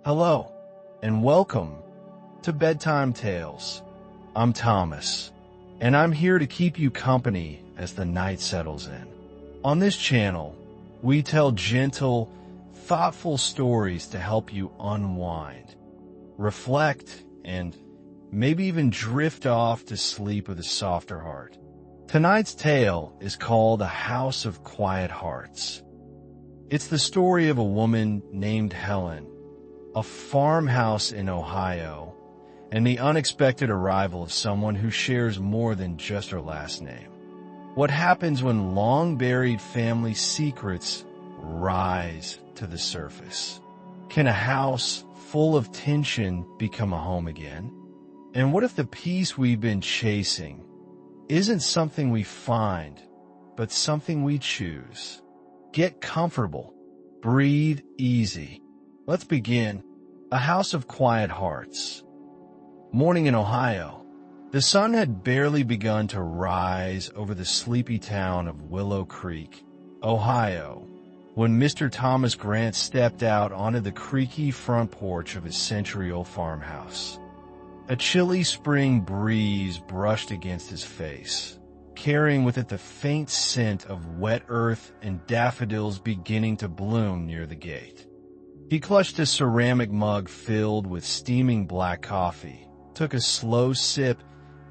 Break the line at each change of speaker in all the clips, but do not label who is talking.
Hello, and welcome to Bedtime Tales. I'm Thomas, and I'm here to keep you company as the night settles in. On this channel, we tell gentle, thoughtful stories to help you unwind, reflect, and maybe even drift off to sleep with a softer heart. Tonight's tale is called A House of Quiet Hearts. It's the story of a woman named Helen, a farmhouse in Ohio, and the unexpected arrival of someone who shares more than just her last name. What happens when long-buried family secrets rise to the surface? Can a house full of tension become a home again? And what if the peace we've been chasing isn't something we find, but something we choose? Get comfortable. Breathe easy. Let's begin. A House of Quiet Hearts. Morning in Ohio. The sun had barely begun to rise over the sleepy town of Willow Creek, Ohio, when Mr. Thomas Grant stepped out onto the creaky front porch of his century-old farmhouse. A chilly spring breeze brushed against his face, carrying with it the faint scent of wet earth and daffodils beginning to bloom near the gate. He clutched a ceramic mug filled with steaming black coffee, took a slow sip,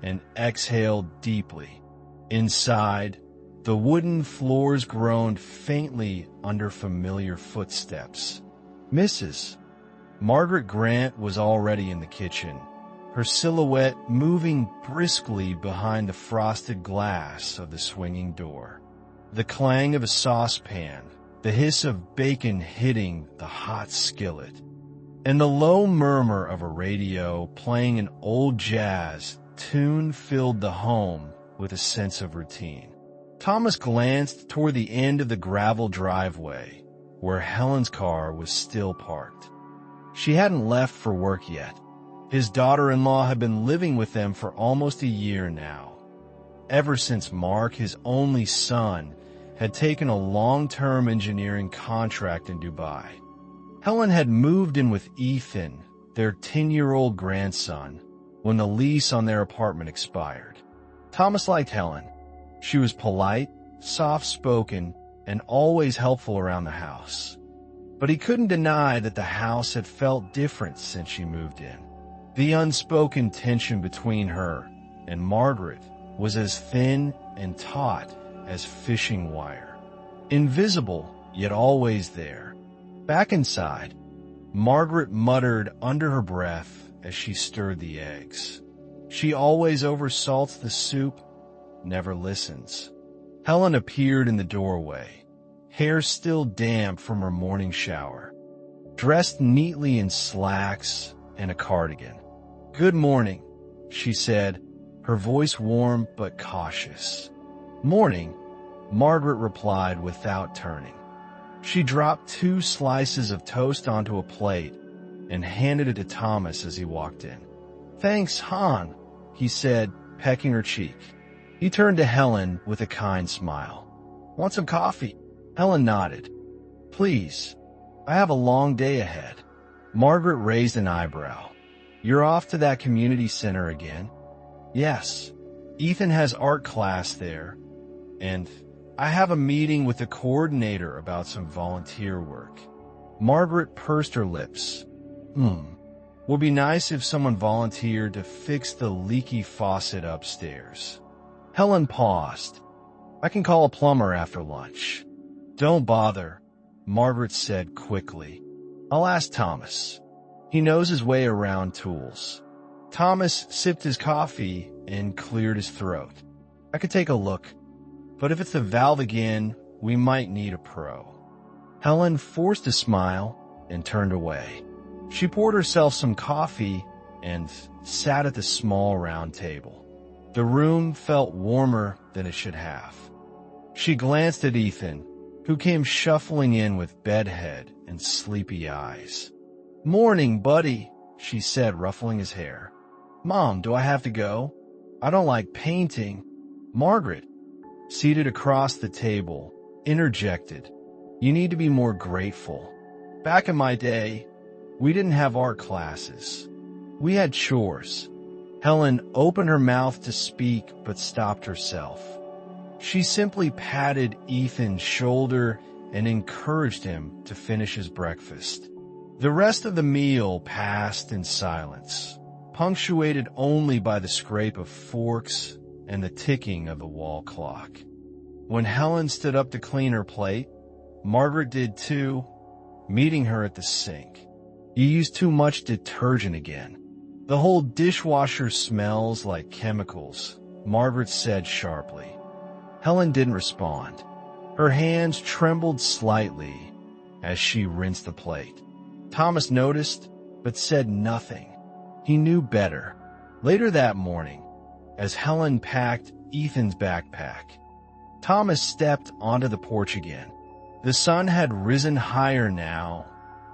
and exhaled deeply. Inside, the wooden floors groaned faintly under familiar footsteps. Mrs. Margaret Grant was already in the kitchen, her silhouette moving briskly behind the frosted glass of the swinging door. The clang of a saucepan, the hiss of bacon hitting the hot skillet, and the low murmur of a radio playing an old jazz tune filled the home with a sense of routine. Thomas glanced toward the end of the gravel driveway, where Helen's car was still parked. She hadn't left for work yet. His daughter-in-law had been living with them for almost a year now, ever since Mark, his only son, had taken a long-term engineering contract in Dubai. Helen had moved in with Ethan, their 10-year-old grandson, when the lease on their apartment expired. Thomas liked Helen. She was polite, soft-spoken, and always helpful around the house. But he couldn't deny that the house had felt different since she moved in. The unspoken tension between her and Margaret was as thin and taut as fishing wire. Invisible, yet always there. Back inside, Margaret muttered under her breath as she stirred the eggs. She always oversalts the soup, never listens. Helen appeared in the doorway, hair still damp from her morning shower, dressed neatly in slacks and a cardigan. "Good morning," she said, her voice warm but cautious. "Morning," Margaret replied without turning. She dropped 2 slices of toast onto a plate and handed it to Thomas as he walked in. "Thanks, hon," he said, pecking her cheek. He turned to Helen with a kind smile. "Want some coffee?" Helen nodded. "Please, I have a long day ahead." Margaret raised an eyebrow. "You're off to that community center again?" "Yes. Ethan has art class there, and I have a meeting with the coordinator about some volunteer work." Margaret pursed her lips. Would be nice if someone volunteered to fix the leaky faucet upstairs." Helen paused. "I can call a plumber after lunch." "Don't bother," Margaret said quickly. "I'll ask Thomas. He knows his way around tools." Thomas sipped his coffee and cleared his throat. "I could take a look, but if it's the valve again, we might need a pro." Helen forced a smile and turned away. She poured herself some coffee and sat at the small round table. The room felt warmer than it should have. She glanced at Ethan, who came shuffling in with bedhead and sleepy eyes. "Morning, buddy," she said, ruffling his hair. "Mom, do I have to go? I don't like painting." Margaret, seated across the table, interjected, "You need to be more grateful. Back in my day, We didn't have art classes. We had chores. Helen opened her mouth to speak but stopped herself. She simply patted Ethan's shoulder and encouraged him to finish his breakfast. The rest of the meal passed in silence, punctuated only by the scrape of forks and the ticking of the wall clock. When Helen stood up to clean her plate, Margaret did too, meeting her at the sink. "You used too much detergent again. The whole dishwasher smells like chemicals," Margaret said sharply. Helen didn't respond. Her hands trembled slightly as she rinsed the plate. Thomas noticed, but said nothing. He knew better. Later that morning, as Helen packed Ethan's backpack, Thomas stepped onto the porch again. The sun had risen higher now,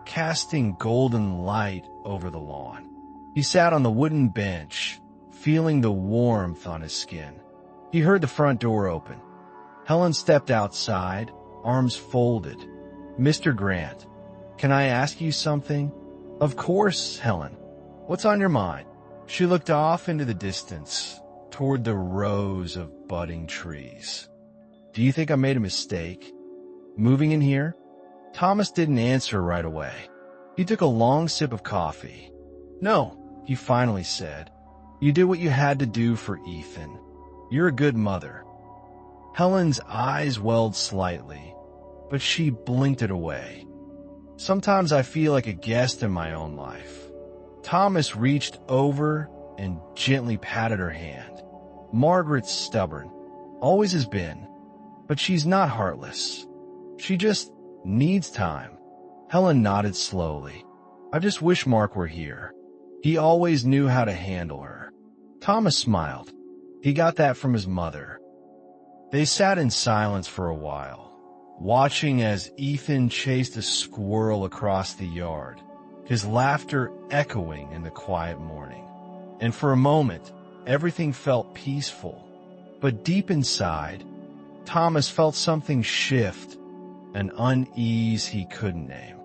casting golden light over the lawn. He sat on the wooden bench, feeling the warmth on his skin. He heard the front door open. Helen stepped outside, arms folded. "Mr. Grant, can I ask you something?" "Of course, Helen. What's on your mind?" She looked off into the distance, toward the rows of budding trees. "Do you think I made a mistake moving in here?" Thomas didn't answer right away. He took a long sip of coffee. "No," he finally said. "You did what you had to do for Ethan. You're a good mother." Helen's eyes welled slightly, but she blinked it away. "Sometimes I feel like a guest in my own life." Thomas reached over and gently patted her hand. "Margaret's stubborn, always has been, but she's not heartless. She just needs time." Helen nodded slowly. "I just wish Mark were here. He always knew how to handle her." Thomas smiled. He got that from his mother. They sat in silence for a while, watching as Ethan chased a squirrel across the yard, his laughter echoing in the quiet morning. And for a moment, everything felt peaceful. But deep inside, Thomas felt something shift, an unease he couldn't name,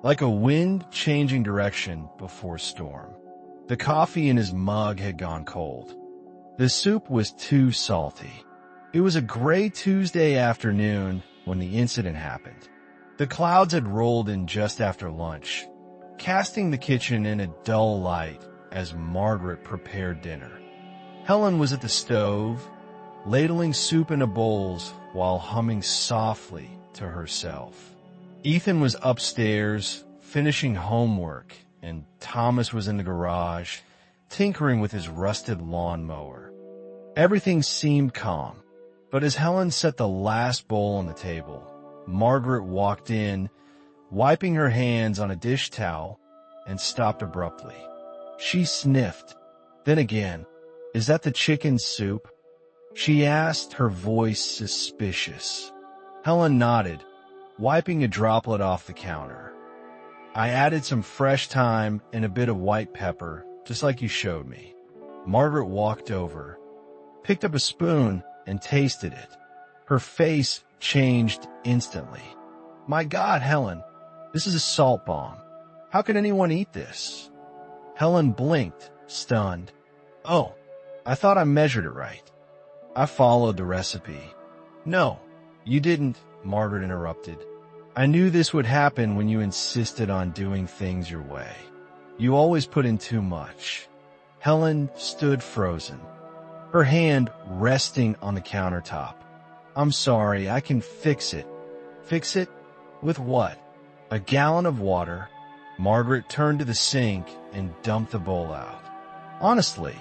like a wind changing direction before storm. The coffee in his mug had gone cold. The soup was too salty. It was a gray Tuesday afternoon when the incident happened. The clouds had rolled in just after lunch, casting the kitchen in a dull light as Margaret prepared dinner. Helen was at the stove, ladling soup into bowls while humming softly to herself. Ethan was upstairs, finishing homework, and Thomas was in the garage, tinkering with his rusted lawnmower. Everything seemed calm, but as Helen set the last bowl on the table, Margaret walked in, wiping her hands on a dish towel, and stopped abruptly. She sniffed. Then again, "Is that the chicken soup?" she asked, her voice suspicious. Helen nodded, wiping a droplet off the counter. "I added some fresh thyme and a bit of white pepper, just like you showed me." Margaret walked over, picked up a spoon, and tasted it. Her face changed instantly. "My God, Helen, this is a salt bomb. How could anyone eat this?" Helen blinked, stunned. "Oh, I thought I measured it right. I followed the recipe." "No, you didn't," Margaret interrupted. "I knew this would happen when you insisted on doing things your way. You always put in too much." Helen stood frozen, her hand resting on the countertop. "I'm sorry, I can fix it." "Fix it? With what?" "A gallon of water." Margaret turned to the sink and dumped the bowl out. "Honestly,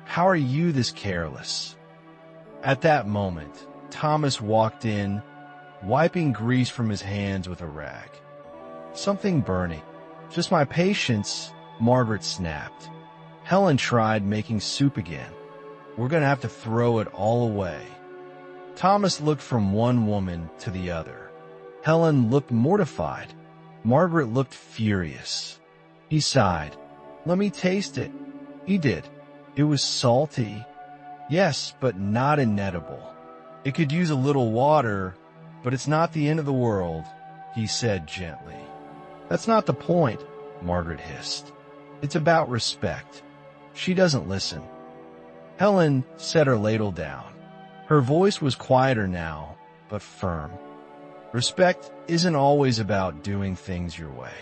how are you this careless?" At that moment, Thomas walked in, wiping grease from his hands with a rag. "Something burning. Just my patience," Margaret snapped. Helen tried making soup again. "We're going to have to throw it all away." Thomas looked from one woman to the other. Helen looked mortified. Margaret looked furious. He sighed. "Let me taste it." He did. It was salty. Yes, but not inedible. "It could use a little water, but it's not the end of the world," he said gently. "That's not the point. Margaret hissed. It's about respect. She doesn't listen. Helen set her ladle down. Her voice was quieter now, but firm. Respect isn't always about doing things your way.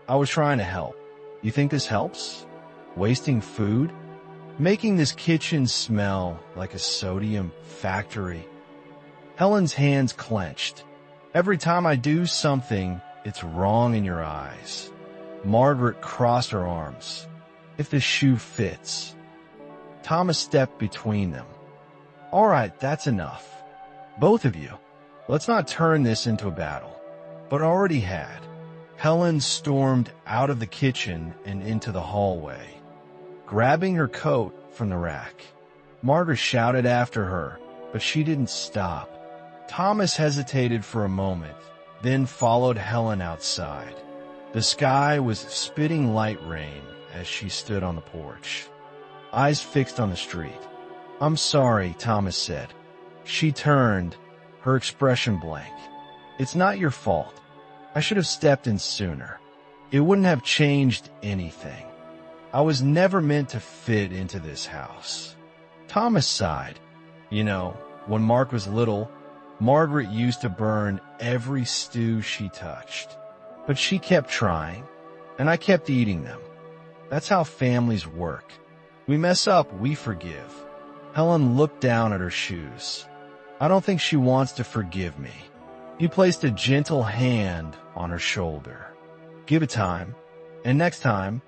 I was trying to help. You think this helps? Wasting food? Making this kitchen smell like a sodium factory? Helen's hands clenched. Every time I do something, it's wrong in your eyes. Margaret crossed her arms. If the shoe fits. Thomas stepped between them. All right, that's enough. Both of you. Let's not turn this into a battle. But already had. Helen stormed out of the kitchen and into the hallway, grabbing her coat from the rack. Margaret shouted after her, but she didn't stop. Thomas hesitated for a moment, then followed Helen outside. The sky was spitting light rain as she stood on the porch, eyes fixed on the street. I'm sorry, Thomas said. She turned, her expression blank. It's not your fault. I should have stepped in sooner. It wouldn't have changed anything. I was never meant to fit into this house. Thomas sighed. You know, when Mark was little, Margaret used to burn every stew she touched. But she kept trying, and I kept eating them. That's how families work. We mess up, we forgive. Helen looked down at her shoes. I don't think she wants to forgive me. He placed a gentle hand on her shoulder. Give it time, and next time,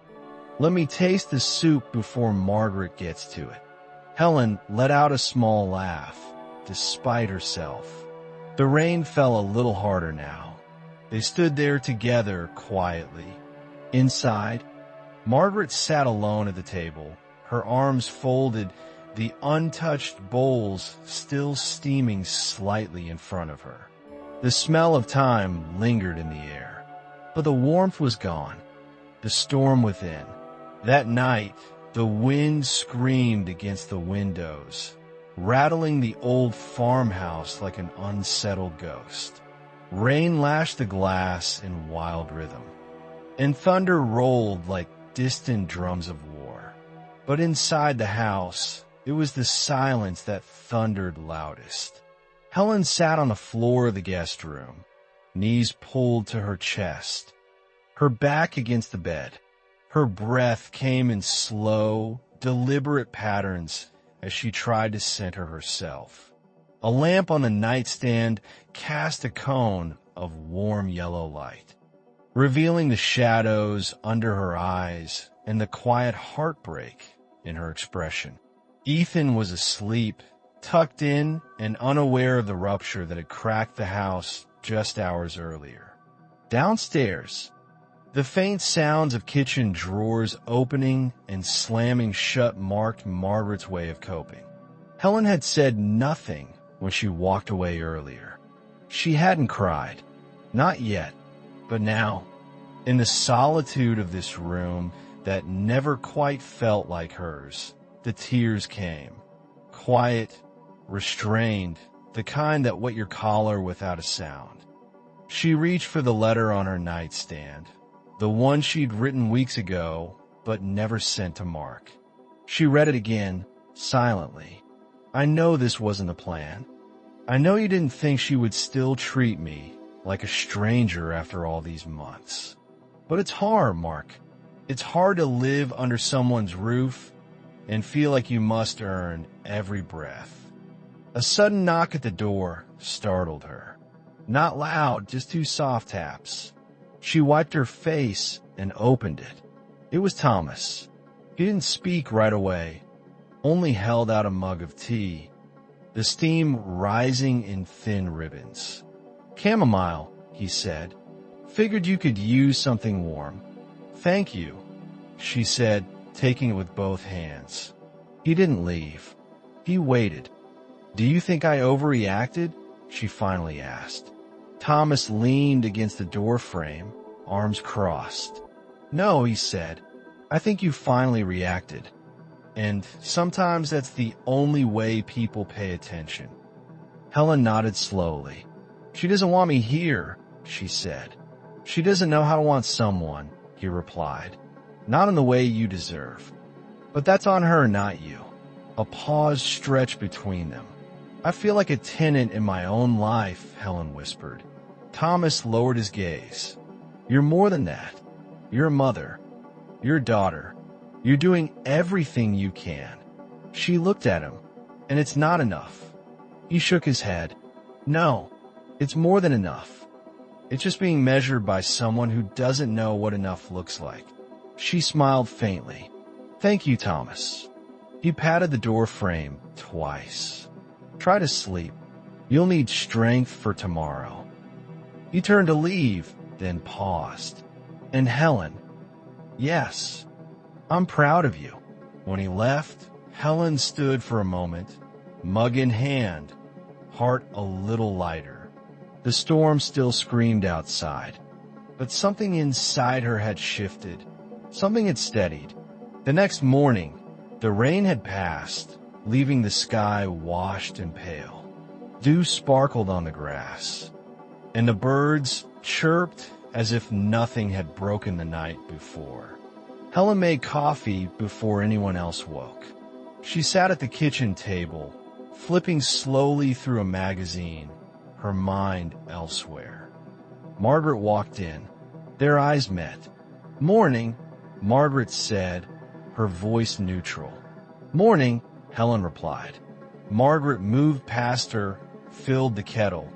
let me taste the soup before Margaret gets to it. Helen let out a small laugh, despite herself. The rain fell a little harder now. They stood there together quietly. Inside, Margaret sat alone at the table, her arms folded, the untouched bowls still steaming slightly in front of her. The smell of time lingered in the air, but the warmth was gone, the storm within. That night, the wind screamed against the windows, rattling the old farmhouse like an unsettled ghost. Rain lashed the glass in wild rhythm, and thunder rolled like distant drums of war. But inside the house, it was the silence that thundered loudest. Helen sat on the floor of the guest room, knees pulled to her chest, her back against the bed. Her breath came in slow, deliberate patterns as she tried to center herself. A lamp on the nightstand cast a cone of warm yellow light, revealing the shadows under her eyes and the quiet heartbreak in her expression. Ethan was asleep, tucked in and unaware of the rupture that had cracked the house just hours earlier. Downstairs, the faint sounds of kitchen drawers opening and slamming shut marked Margaret's way of coping. Helen had said nothing when she walked away earlier. She hadn't cried. Not yet. But now, in the solitude of this room that never quite felt like hers, the tears came. Quiet, restrained, the kind that wet your collar without a sound. She reached for the letter on her nightstand, the one she'd written weeks ago, but never sent to Mark. She read it again, silently. I know this wasn't the plan. I know you didn't think she would still treat me like a stranger after all these months. But it's hard, Mark. It's hard to live under someone's roof and feel like you must earn every breath. A sudden knock at the door startled her. Not loud, just 2 soft taps. She wiped her face and opened it. It was Thomas. He didn't speak right away, only held out a mug of tea, the steam rising in thin ribbons. Chamomile, he said. Figured you could use something warm. Thank you, she said, taking it with both hands. He didn't leave. He waited. Do you think I overreacted? She finally asked. Thomas leaned against the door frame, arms crossed. No, he said. I think you finally reacted. And sometimes that's the only way people pay attention. Helen nodded slowly. She doesn't want me here, she said. She doesn't know how to want someone he replied. Not in the way you deserve. But that's on her, not you. A pause stretched between them. I feel like a tenant in my own life, Helen whispered. Thomas lowered his gaze. You're more than that. You're a mother. You're a daughter. You're doing everything you can. She looked at him. And it's not enough. He shook his head. No, it's more than enough. It's just being measured by someone who doesn't know what enough looks like. She smiled faintly. Thank you, Thomas. He patted the door frame twice. Try to sleep. You'll need strength for tomorrow. He turned to leave, then paused. And Helen, yes, I'm proud of you. When he left, Helen stood for a moment, mug in hand, heart a little lighter. The storm still screamed outside, but something inside her had shifted. Something had steadied. The next morning, the rain had passed, leaving the sky washed and pale. Dew sparkled on the grass, and the birds chirped as if nothing had broken the night before. Helen made coffee before anyone else woke. She sat at the kitchen table, flipping slowly through a magazine, her mind elsewhere. Margaret walked in. Their eyes met. Morning, Margaret said, her voice neutral. Morning, Helen replied. Margaret moved past her, filled the kettle,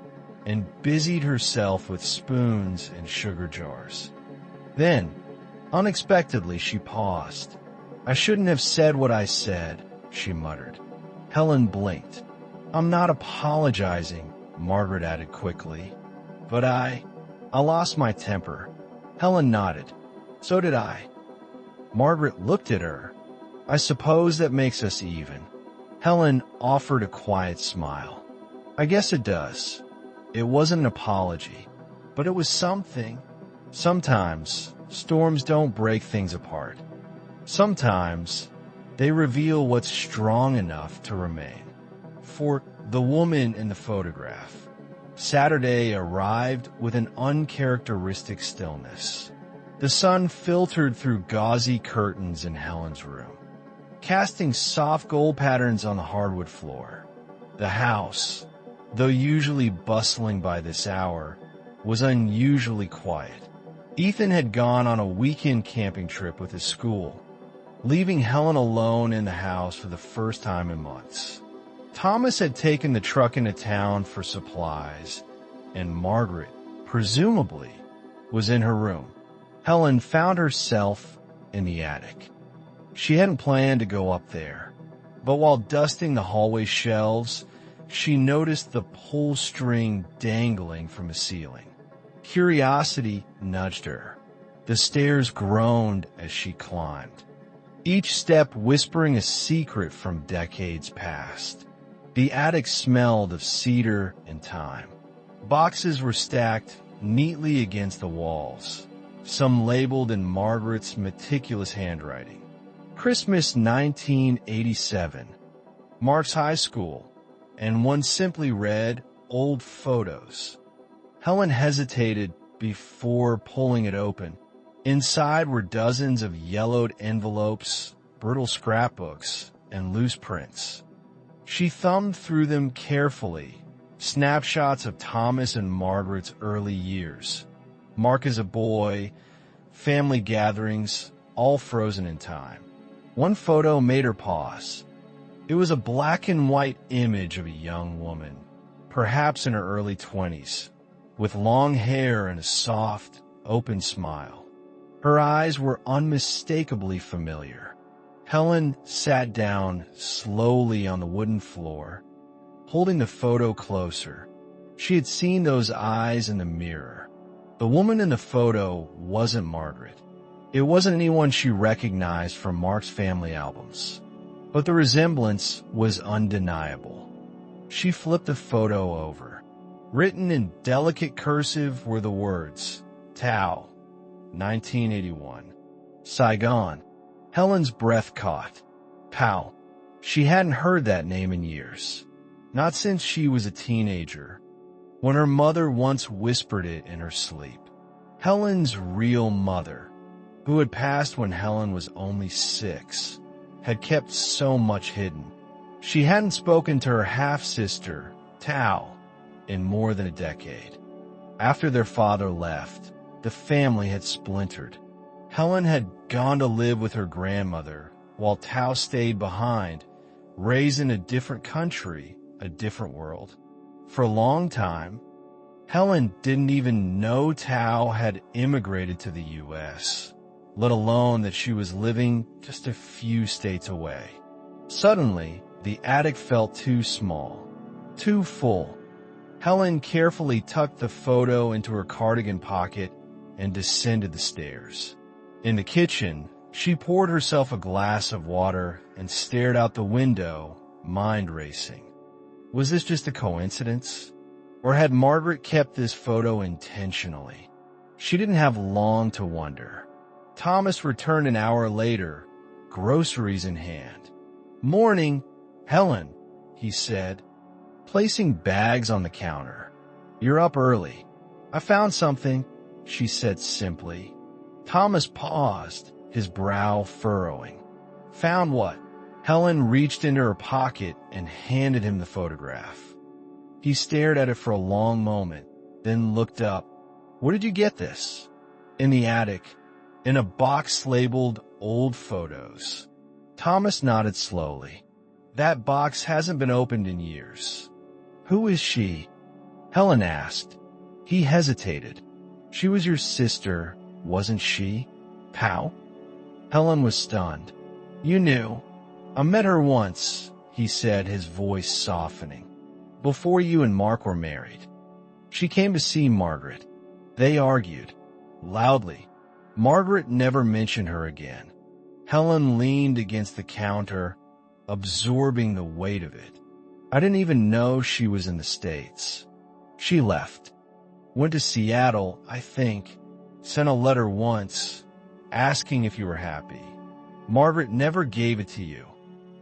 and busied herself with spoons and sugar jars. Then, unexpectedly, she paused. I shouldn't have said what I said, she muttered. Helen blinked. I'm not apologizing, Margaret added quickly. But I lost my temper. Helen nodded. So did I. Margaret looked at her. I suppose that makes us even. Helen offered a quiet smile. I guess it does. It wasn't an apology, but it was something. Sometimes storms don't break things apart. Sometimes they reveal what's strong enough to remain. For the woman in the photograph, Saturday arrived with an uncharacteristic stillness. The sun filtered through gauzy curtains in Helen's room, casting soft gold patterns on the hardwood floor. The house, though usually bustling by this hour, was unusually quiet. Ethan had gone on a weekend camping trip with his school, leaving Helen alone in the house for the first time in months. Thomas had taken the truck into town for supplies, and Margaret, presumably, was in her room. Helen found herself in the attic. She hadn't planned to go up there, but while dusting the hallway shelves, she noticed the pull string dangling from the ceiling. Curiosity nudged her. The stairs groaned as she climbed, each step whispering a secret from decades past. The attic smelled of cedar and thyme. Boxes were stacked neatly against the walls, some labeled in Margaret's meticulous handwriting. Christmas 1987, Mark's high school, and one simply read, old photos. Helen hesitated before pulling it open. Inside were dozens of yellowed envelopes, brittle scrapbooks, and loose prints. She thumbed through them carefully, snapshots of Thomas and Margaret's early years. Mark as a boy, family gatherings, all frozen in time. One photo made her pause. It was a black and white image of a young woman, perhaps in her early 20s, with long hair and a soft, open smile. Her eyes were unmistakably familiar. Helen sat down slowly on the wooden floor, holding the photo closer. She had seen those eyes in the mirror. The woman in the photo wasn't Margaret. It wasn't anyone she recognized from Mark's family albums, but the resemblance was undeniable. She flipped the photo over. Written in delicate cursive were the words, Tao, 1981, Saigon. Helen's breath caught. Tao. She hadn't heard that name in years, not since she was a teenager, when her mother once whispered it in her sleep. Helen's real mother, who had passed when Helen was only 6, had kept so much hidden. She hadn't spoken to her half-sister, Tao, in more than a decade. After their father left, the family had splintered. Helen had gone to live with her grandmother, while Tao stayed behind, raised in a different country, a different world. For a long time, Helen didn't even know Tao had immigrated to the U.S., let alone that she was living just a few states away. Suddenly, the attic felt too small, too full. Helen carefully tucked the photo into her cardigan pocket and descended the stairs. In the kitchen, she poured herself a glass of water and stared out the window, mind racing. Was this just a coincidence? Or had Margaret kept this photo intentionally? She didn't have long to wonder. Thomas returned an hour later, groceries in hand. "Morning, Helen," he said, placing bags on the counter. "You're up early." "I found something," she said simply. Thomas paused, his brow furrowing. "Found what?" Helen reached into her pocket and handed him the photograph. He stared at it for a long moment, then looked up. "Where did you get this?" "In the attic, in a box labeled Old Photos." Thomas nodded slowly. "That box hasn't been opened in years." "Who is she?" Helen asked. He hesitated. "She was your sister, wasn't she?" "How?" Helen was stunned. "You knew. I met her once," he said, his voice softening. "Before you and Mark were married. She came to see Margaret. They argued. Loudly. Margaret never mentioned her again." Helen leaned against the counter, absorbing the weight of it. "I didn't even know she was in the States. She left. Went to Seattle, I think. Sent a letter once, asking if you were happy. Margaret never gave it to you."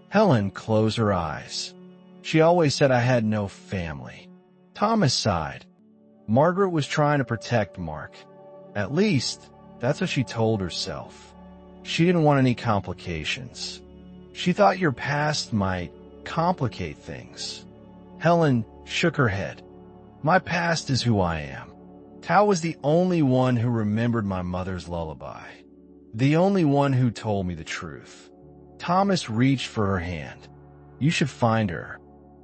Helen closed her eyes. "She always said I had no family." Thomas sighed. "Margaret was trying to protect Mark. At least, that's what she told herself. She didn't want any complications. She thought your past might complicate things." Helen shook her head. "My past is who I am. Tao was the only one who remembered my mother's lullaby. The only one who told me the truth." Thomas reached for her hand. "You should find her,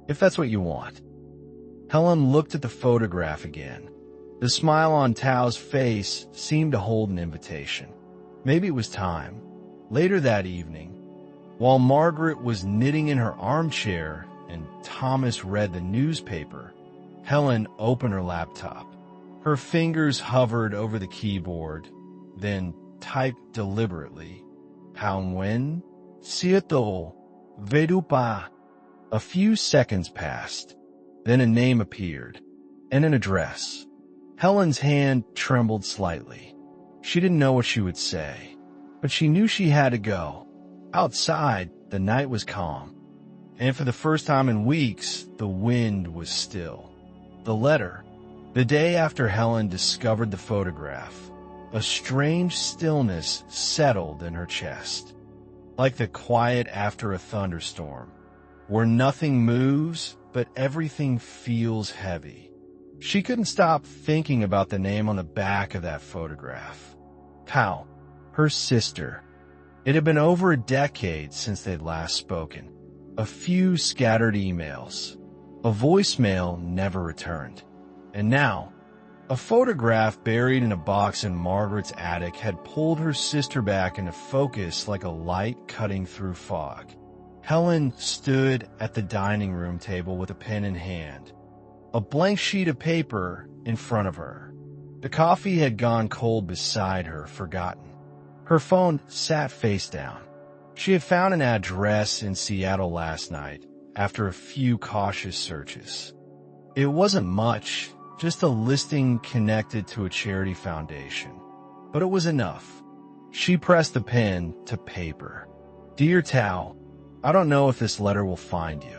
if that's what you want." Helen looked at the photograph again. The smile on Tao's face seemed to hold an invitation. Maybe it was time. Later that evening, while Margaret was knitting in her armchair and Thomas read the newspaper, Helen opened her laptop. Her fingers hovered over the keyboard, then typed deliberately, "Hangwen, Sieto, Vedupa." A few seconds passed. Then a name appeared, and an address. Helen's hand trembled slightly. She didn't know what she would say, but she knew she had to go. Outside, the night was calm, and for the first time in weeks, the wind was still. The letter. The day after Helen discovered the photograph, a strange stillness settled in her chest, like the quiet after a thunderstorm, where nothing moves but everything feels heavy. She couldn't stop thinking about the name on the back of that photograph. Tao, her sister. It had been over a decade since they'd last spoken. A few scattered emails. A voicemail never returned. And now, a photograph buried in a box in Margaret's attic had pulled her sister back into focus like a light cutting through fog. Helen stood at the dining room table with a pen in hand, a blank sheet of paper in front of her. The coffee had gone cold beside her, forgotten. Her phone sat face down. She had found an address in Seattle last night after a few cautious searches. It wasn't much, just a listing connected to a charity foundation. But it was enough. She pressed the pen to paper. "Dear Tao, I don't know if this letter will find you.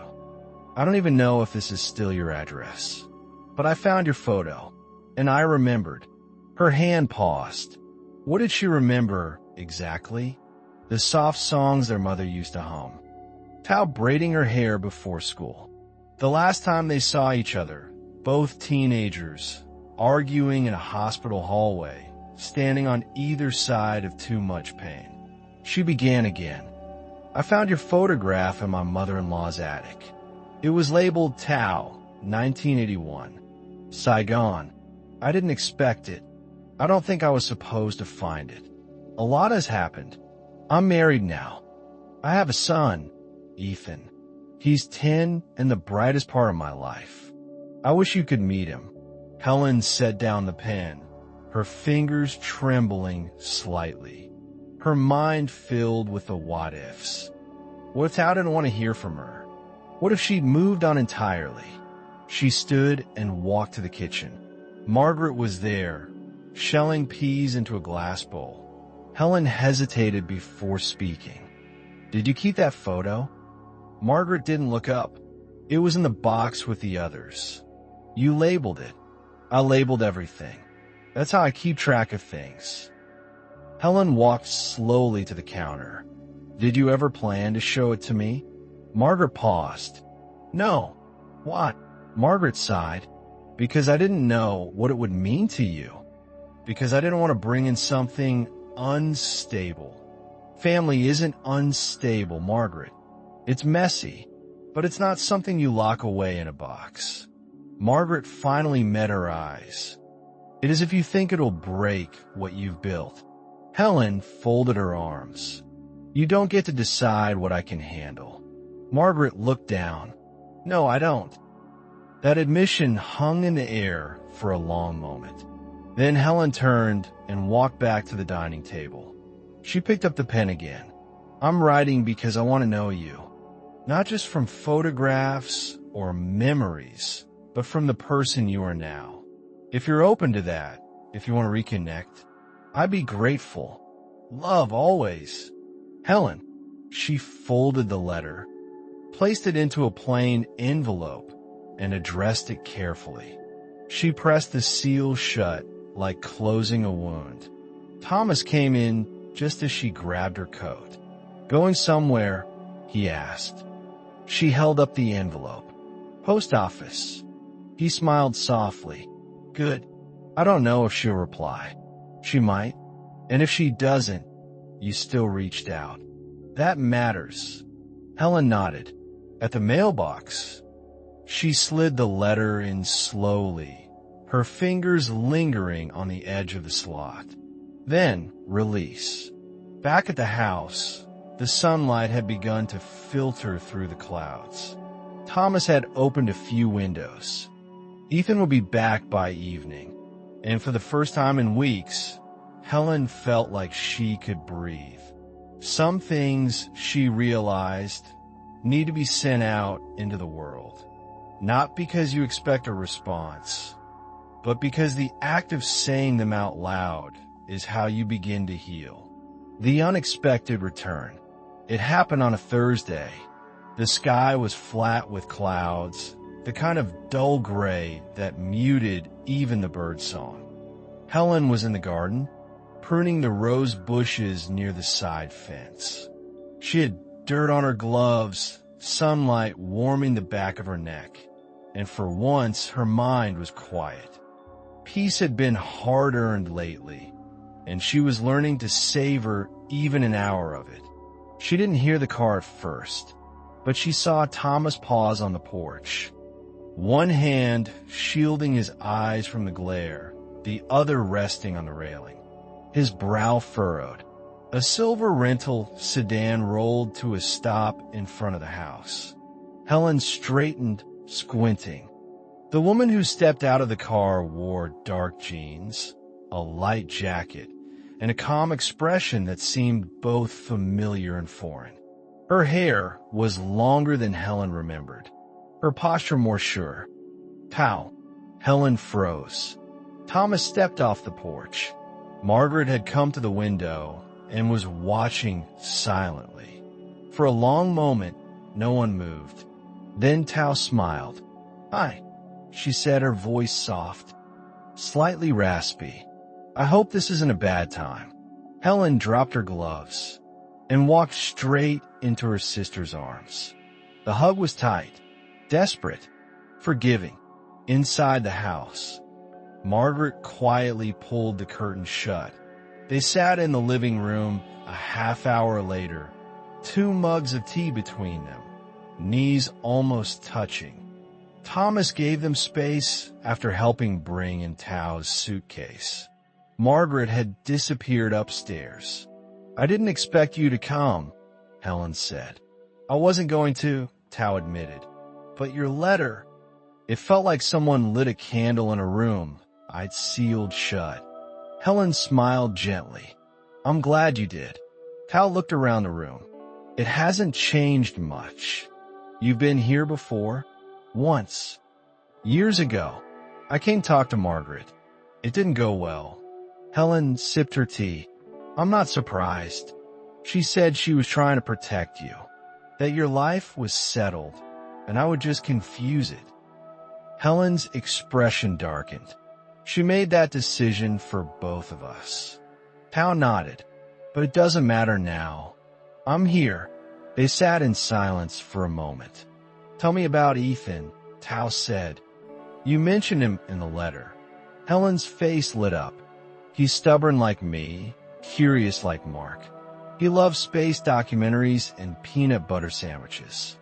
I don't even know if this is still your address. But I found your photo, and I remembered." Her hand paused. What did she remember exactly. The soft songs their mother used to hum. Tao braiding her hair before school. The last time they saw each other, both teenagers, arguing in a hospital hallway, standing on either side of too much pain. She began again. I found your photograph in my mother-in-law's attic. It was labeled Tao, 1981. Saigon. I didn't expect it. I don't think I was supposed to find it. A lot has happened. I'm married now. I have a son, Ethan. He's 10 and the brightest part of my life. I wish you could meet him. Helen set down the pen, her fingers trembling slightly. Her mind filled with the what-ifs. What if Tao didn't want to hear from her? What if she'd moved on entirely? She stood and walked to the kitchen. Margaret was there, shelling peas into a glass bowl. Helen hesitated before speaking. Did you keep that photo? Margaret didn't look up. It was in the box with the others. You labeled it. I labeled everything. That's how I keep track of things. Helen walked slowly to the counter. Did you ever plan to show it to me? Margaret paused. No. What? Margaret sighed. Because I didn't know what it would mean to you. Because I didn't want to bring in something unstable. Family isn't unstable, Margaret. It's messy, but it's not something you lock away in a box. Margaret finally met her eyes. It is if you think it'll break what you've built. Helen folded her arms. You don't get to decide what I can handle. Margaret looked down. No, I don't. That admission hung in the air for a long moment. Then Helen turned and walked back to the dining table. She picked up the pen again. I'm writing because I want to know you. Not just from photographs or memories, but from the person you are now. If you're open to that, if you want to reconnect, I'd be grateful. Love, always. Helen. She folded the letter, placed it into a plain envelope, and addressed it carefully. She pressed the seal shut like closing a wound. Thomas came in just as she grabbed her coat. Going somewhere? He asked. She held up the envelope. Post office. He smiled softly. Good. I don't know if she'll reply. She might. And if she doesn't, you still reached out. That matters. Helen nodded. At the mailbox. She slid the letter in slowly, her fingers lingering on the edge of the slot. Then, release. Back at the house, the sunlight had begun to filter through the clouds. Thomas had opened a few windows. Ethan would be back by evening, and for the first time in weeks, Helen felt like she could breathe. Some things, she realized, need to be sent out into the world. Not because you expect a response, but because the act of saying them out loud is how you begin to heal. The unexpected return. It happened on a Thursday. The sky was flat with clouds, the kind of dull gray that muted even the birdsong. Helen was in the garden, pruning the rose bushes near the side fence. She had dirt on her gloves, sunlight warming the back of her neck, and for once her mind was quiet. Peace had been hard-earned lately, and she was learning to savor even an hour of it. She didn't hear the car at first, but she saw Thomas pause on the porch, one hand shielding his eyes from the glare, the other resting on the railing. His brow furrowed. A silver rental sedan rolled to a stop in front of the house. Helen straightened, squinting. The woman who stepped out of the car wore dark jeans, a light jacket, and a calm expression that seemed both familiar and foreign. Her hair was longer than Helen remembered, her posture more sure. Tao. Helen froze. Thomas stepped off the porch. Margaret had come to the window and was watching silently. For a long moment, no one moved. Then Tao smiled. Hi, she said, her voice soft, slightly raspy. I hope this isn't a bad time. Helen dropped her gloves and walked straight into her sister's arms. The hug was tight, desperate, forgiving. Inside the house, Margaret quietly pulled the curtain shut. They sat in the living room a half hour later, 2 mugs of tea between them, knees almost touching. Thomas gave them space after helping bring in Tao's suitcase. Margaret had disappeared upstairs. "I didn't expect you to come," Helen said. "I wasn't going to," Tao admitted. "But your letter..." It felt like someone lit a candle in a room I'd sealed shut. Helen smiled gently. "I'm glad you did." Tao looked around the room. "It hasn't changed much. You've been here before? Once. Years ago. I came to talk to Margaret. It didn't go well." Helen sipped her tea. "I'm not surprised. She said she was trying to protect you, that your life was settled, and I would just confuse it." Helen's expression darkened. "She made that decision for both of us." Tao nodded. "But it doesn't matter now. I'm here." They sat in silence for a moment. "Tell me about Ethan," Tao said. "You mentioned him in the letter." Helen's face lit up. "He's stubborn like me, curious like Mark. He loves space documentaries and peanut butter sandwiches.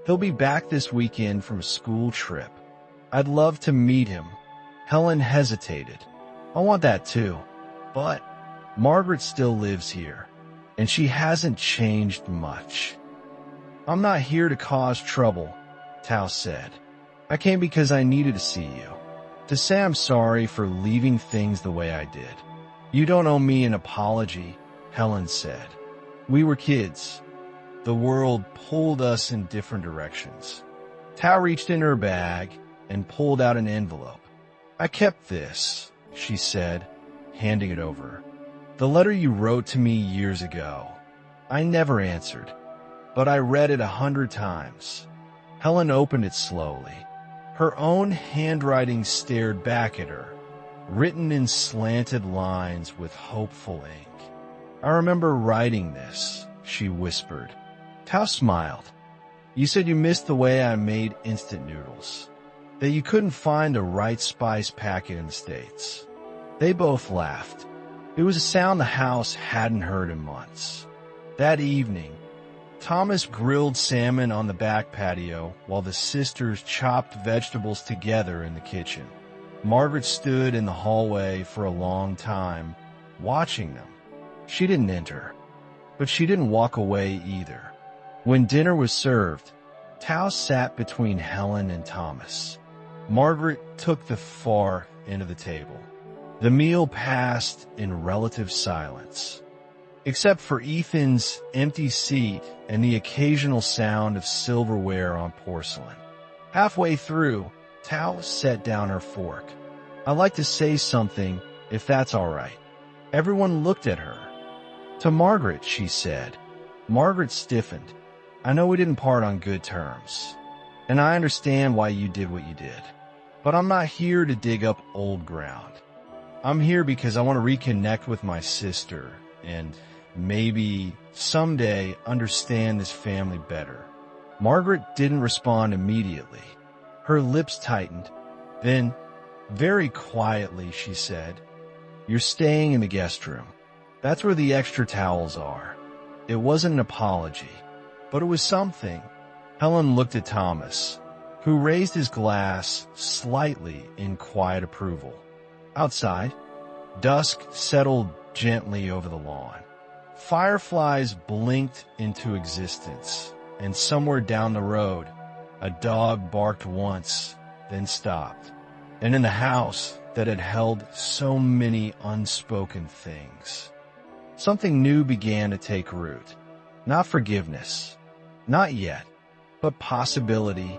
He'll be back this weekend from a school trip. I'd love to meet him." Helen hesitated. "I want that too. But Margaret still lives here, and she hasn't changed much." "I'm not here to cause trouble," Tao said. "I came because I needed to see you, to say I'm sorry for leaving things the way I did." "You don't owe me an apology," Helen said. "We were kids. The world pulled us in different directions." Tao reached in her bag and pulled out an envelope. "I kept this," she said, handing it over. "The letter you wrote to me years ago. I never answered, but I read it 100 times." Helen opened it slowly. Her own handwriting stared back at her, written in slanted lines with hopeful ink. "I remember writing this," she whispered. Tao smiled. "You said you missed the way I made instant noodles, that you couldn't find the right spice packet in the States." They both laughed. It was a sound the house hadn't heard in months. That evening, Thomas grilled salmon on the back patio while the sisters chopped vegetables together in the kitchen. Margaret stood in the hallway for a long time, watching them. She didn't enter, but she didn't walk away either. When dinner was served, Tao sat between Helen and Thomas. Margaret took the far end of the table. The meal passed in relative silence, except for Ethan's empty seat and the occasional sound of silverware on porcelain. Halfway through, Tao set down her fork. "I'd like to say something, if that's all right." Everyone looked at her. "To Margaret," she said. Margaret stiffened. "I know we didn't part on good terms, and I understand why you did what you did. But I'm not here to dig up old ground. I'm here because I want to reconnect with my sister and maybe someday understand this family better." Margaret didn't respond immediately. Her lips tightened. Then, very quietly, she said, "You're staying in the guest room. That's where the extra towels are." It wasn't an apology, but it was something. Helen looked at Thomas, who raised his glass slightly in quiet approval. Outside, dusk settled gently over the lawn. Fireflies blinked into existence, and somewhere down the road, a dog barked once, then stopped. And in the house that had held so many unspoken things, something new began to take root. Not forgiveness, not yet, but possibility.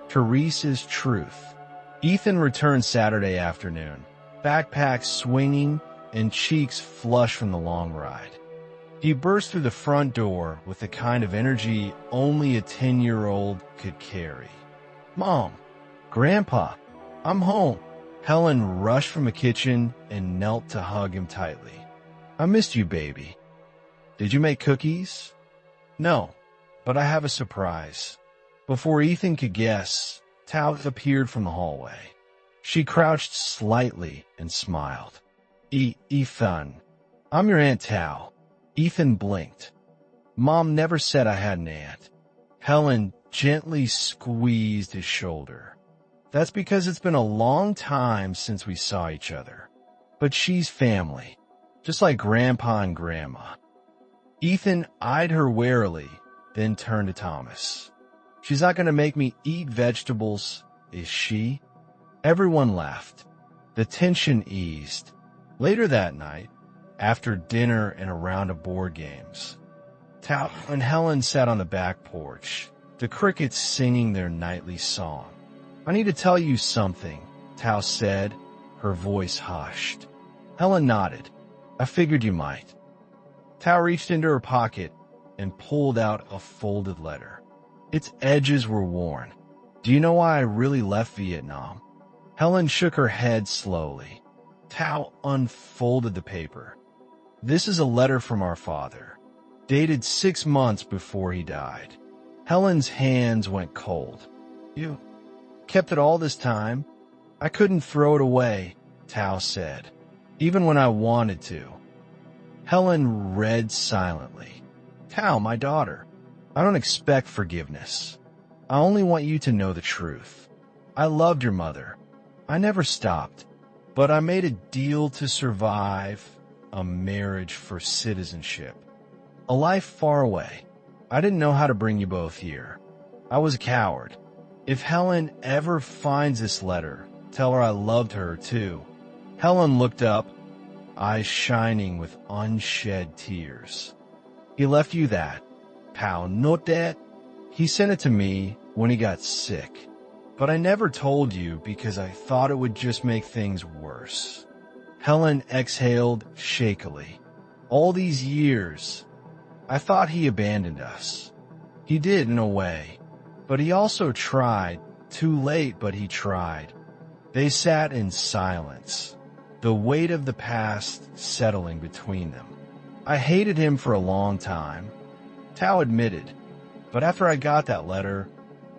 Teresa's truth. Ethan returned Saturday afternoon, backpack swinging and cheeks flushed from the long ride. He burst through the front door with the kind of energy only a 10-year-old could carry. "Mom, Grandpa, I'm home." Helen rushed from the kitchen and knelt to hug him tightly. I missed you, baby. Did you make cookies? No, but I have a surprise. Before Ethan could guess, Tao appeared from the hallway. She crouched slightly and smiled. Ethan, I'm your Aunt Tao. Ethan blinked. Mom never said I had an aunt. Helen gently squeezed his shoulder. That's because it's been a long time since we saw each other. But she's family, just like Grandpa and Grandma. Ethan eyed her warily, then turned to Thomas. She's not going to make me eat vegetables, is she? Everyone laughed. The tension eased. Later that night, after dinner and a round of board games, Tao and Helen sat on the back porch, the crickets singing their nightly song. I need to tell you something, Tao said, her voice hushed. Helen nodded. I figured you might. Tao reached into her pocket and pulled out a folded letter. Its edges were worn. Do you know why I really left Vietnam? Helen shook her head slowly. Tao unfolded the paper. This is a letter from our father, dated 6 months before he died. Helen's hands went cold. You kept it all this time? I couldn't throw it away, Tao said, even when I wanted to. Helen read silently. Tao, my daughter, I don't expect forgiveness. I only want you to know the truth. I loved your mother. I never stopped, but I made a deal to survive, a marriage for citizenship, a life far away. I didn't know how to bring you both here. I was a coward. If Helen ever finds this letter, tell her I loved her too. Helen looked up, eyes shining with unshed tears. He left you that. Pal, not that. He sent it to me when he got sick. But I never told you because I thought it would just make things worse. Helen exhaled shakily. All these years, I thought he abandoned us. He did in a way, but he also tried. Too late, but he tried. They sat in silence, the weight of the past settling between them. I hated him for a long time, Tao admitted, but after I got that letter,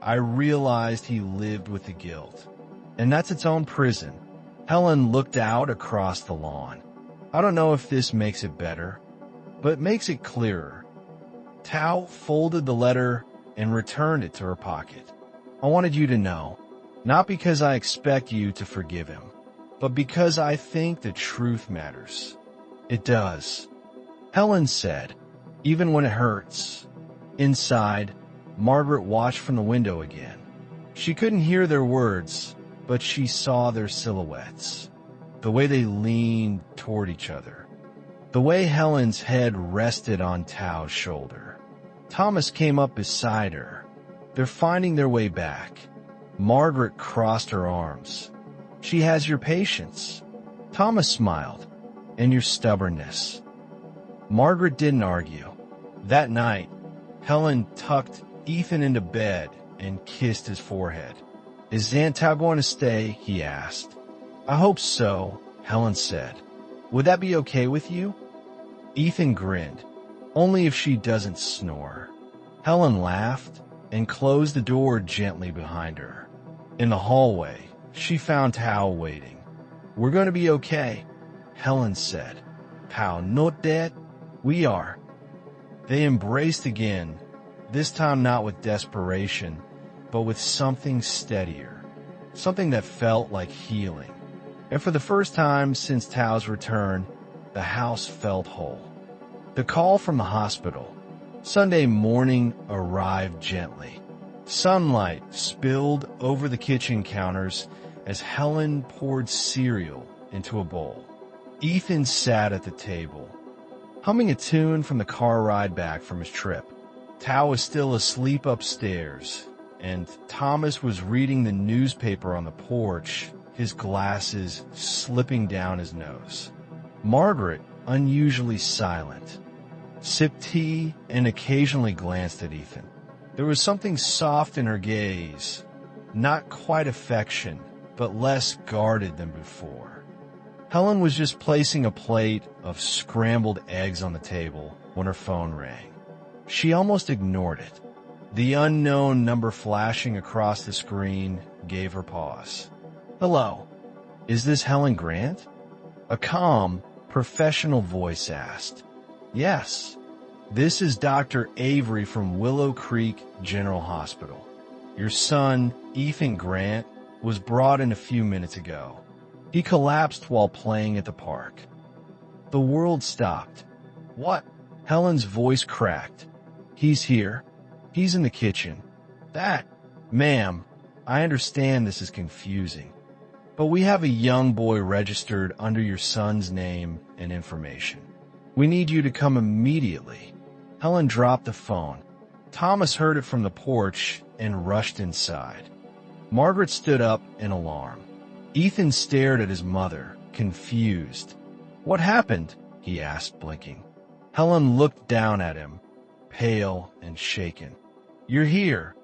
I realized he lived with the guilt. And that's its own prison. Helen looked out across the lawn. I don't know if this makes it better, but it makes it clearer. Tao folded the letter and returned it to her pocket. I wanted you to know, not because I expect you to forgive him, but because I think the truth matters. It does. Helen said, even when it hurts. Inside, Margaret watched from the window again. She couldn't hear their words, but she saw their silhouettes, the way they leaned toward each other, the way Helen's head rested on Tao's shoulder. Thomas came up beside her. They're finding their way back. Margaret crossed her arms. She has your patience. Thomas smiled. And your stubbornness. Margaret didn't argue. That night, Helen tucked Ethan into bed and kissed his forehead. Is Aunt Tao going to stay? He asked. I hope so, Helen said. Would that be okay with you? Ethan grinned. Only if she doesn't snore. Helen laughed and closed the door gently behind her. In the hallway, she found Tao waiting. We're going to be okay, Helen said. Tao, not dead? We are. They embraced again, this time not with desperation, but with something steadier, something that felt like healing. And for the first time since Tao's return, the house felt whole. The call from the hospital, Sunday morning, arrived gently. Sunlight spilled over the kitchen counters as Helen poured cereal into a bowl. Ethan sat at the table, humming a tune from the car ride back from his trip. Tao was still asleep upstairs, and Thomas was reading the newspaper on the porch, his glasses slipping down his nose. Margaret, unusually silent, sipped tea and occasionally glanced at Ethan. There was something soft in her gaze, not quite affection, but less guarded than before. Helen was just placing a plate of scrambled eggs on the table when her phone rang. She almost ignored it. The unknown number flashing across the screen gave her pause. "Hello, is this Helen Grant?" A calm, professional voice asked. "Yes, this is Dr. Avery from Willow Creek General Hospital. Your son, Ethan Grant, was brought in a few minutes ago. He collapsed while playing at the park." The world stopped. "What?" Helen's voice cracked. "He's here. He's in the kitchen." "That, ma'am, I understand this is confusing, but we have a young boy registered under your son's name and information. We need you to come immediately." Helen dropped the phone. Thomas heard it from the porch and rushed inside. Margaret stood up in alarm. Ethan stared at his mother, confused. "What happened?" he asked, blinking. Helen looked down at him, pale and shaken. "You're here,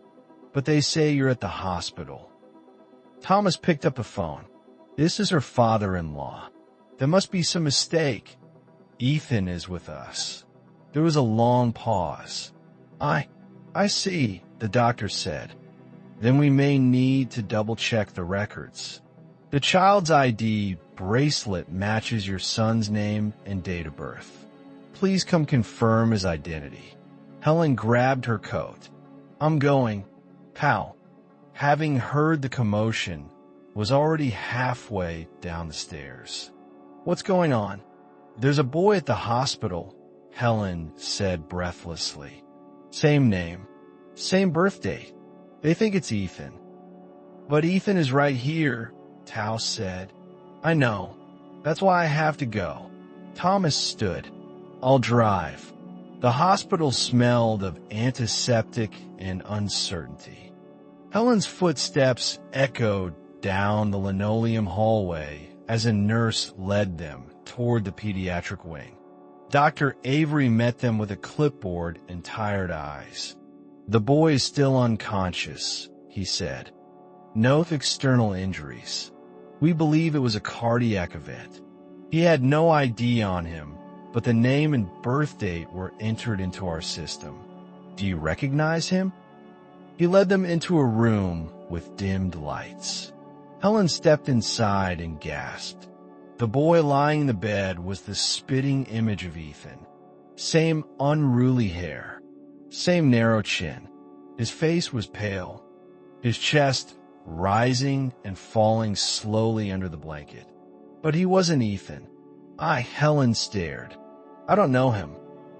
but they say you're at the hospital." Thomas picked up the phone. "This is her father-in-law. There must be some mistake. Ethan is with us." There was a long pause. I see," the doctor said. "Then we may need to double-check the records. The child's ID bracelet matches your son's name and date of birth. Please come confirm his identity." Helen grabbed her coat. "I'm going." Pow, having heard the commotion, was already halfway down the stairs. "What's going on?" "There's a boy at the hospital," Helen said breathlessly. "Same name, same birth date. They think it's Ethan." "But Ethan is right here," Tao said. "I know. That's why I have to go." Thomas stood. "I'll drive." The hospital smelled of antiseptic and uncertainty. Helen's footsteps echoed down the linoleum hallway as a nurse led them toward the pediatric wing. Dr. Avery met them with a clipboard and tired eyes. "The boy is still unconscious," he said. "No external injuries. We believe it was a cardiac event. He had no ID on him, but the name and birth date were entered into our system. Do you recognize him?" He led them into a room with dimmed lights. Helen stepped inside and gasped. The boy lying in the bed was the spitting image of Ethan. Same unruly hair, same narrow chin. His face was pale, his chest rising and falling slowly under the blanket. But he wasn't Ethan. Helen stared. "I don't know him,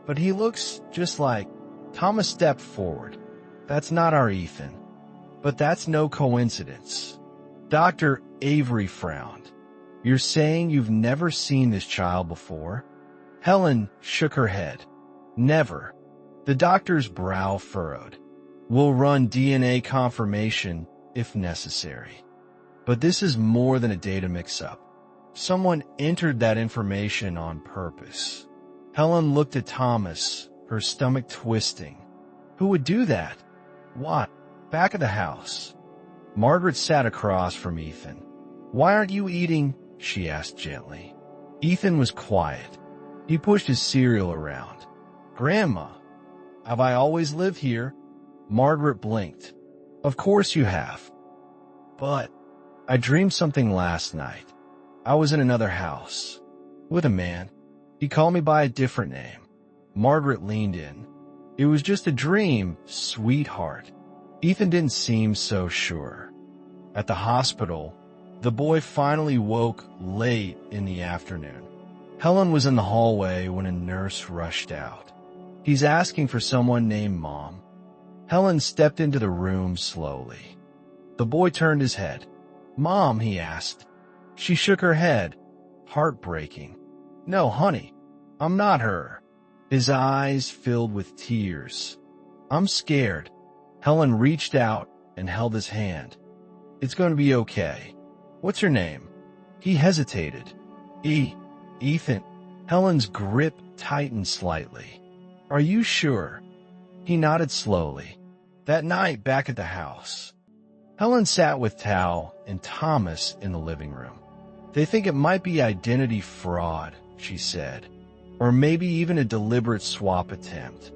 but he looks just like..." Thomas stepped forward. "That's not our Ethan. But that's no coincidence." Dr. Avery frowned. "You're saying you've never seen this child before?" Helen shook her head. "Never." The doctor's brow furrowed. "We'll run DNA confirmation if necessary. But this is more than a data mix-up. Someone entered that information on purpose." Helen looked at Thomas, her stomach twisting. "Who would do that?" "What?" "Back of the house." Margaret sat across from Ethan. "Why aren't you eating?" she asked gently. Ethan was quiet. He pushed his cereal around. "Grandma, have I always lived here?" Margaret blinked. "Of course you have. But I dreamed something last night. I was in another house with a man. He called me by a different name." Margaret leaned in. "It was just a dream, sweetheart." Ethan didn't seem so sure. At the hospital, the boy finally woke late in the afternoon. Helen was in the hallway when a nurse rushed out. "He's asking for someone named Mom." Helen stepped into the room slowly. The boy turned his head. "Mom," he asked. She shook her head, heartbreaking. "No, honey, I'm not her." His eyes filled with tears. "I'm scared." Helen reached out and held his hand. "It's going to be okay. What's your name?" He hesitated. Ethan." Helen's grip tightened slightly. "Are you sure?" He nodded slowly. "That night back at the house." Helen sat with Tao and Thomas in the living room. They think it might be identity fraud, she said, or maybe even a deliberate swap attempt.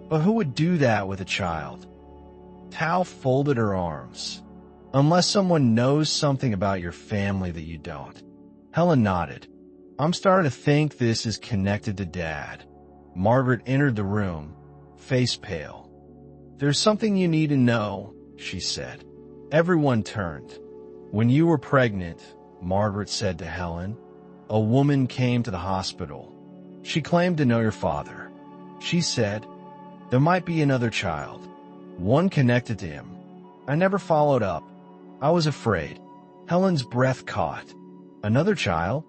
But who would do that with a child? Tao folded her arms. Unless someone knows something about your family that you don't. Helen nodded. I'm starting to think this is connected to Dad. Margaret entered the room, face pale. There's something you need to know, she said. Everyone turned. When you were pregnant, Margaret said to Helen, a woman came to the hospital. She claimed to know your father. She said, there might be another child, one connected to him. I never followed up. I was afraid. Helen's breath caught. Another child?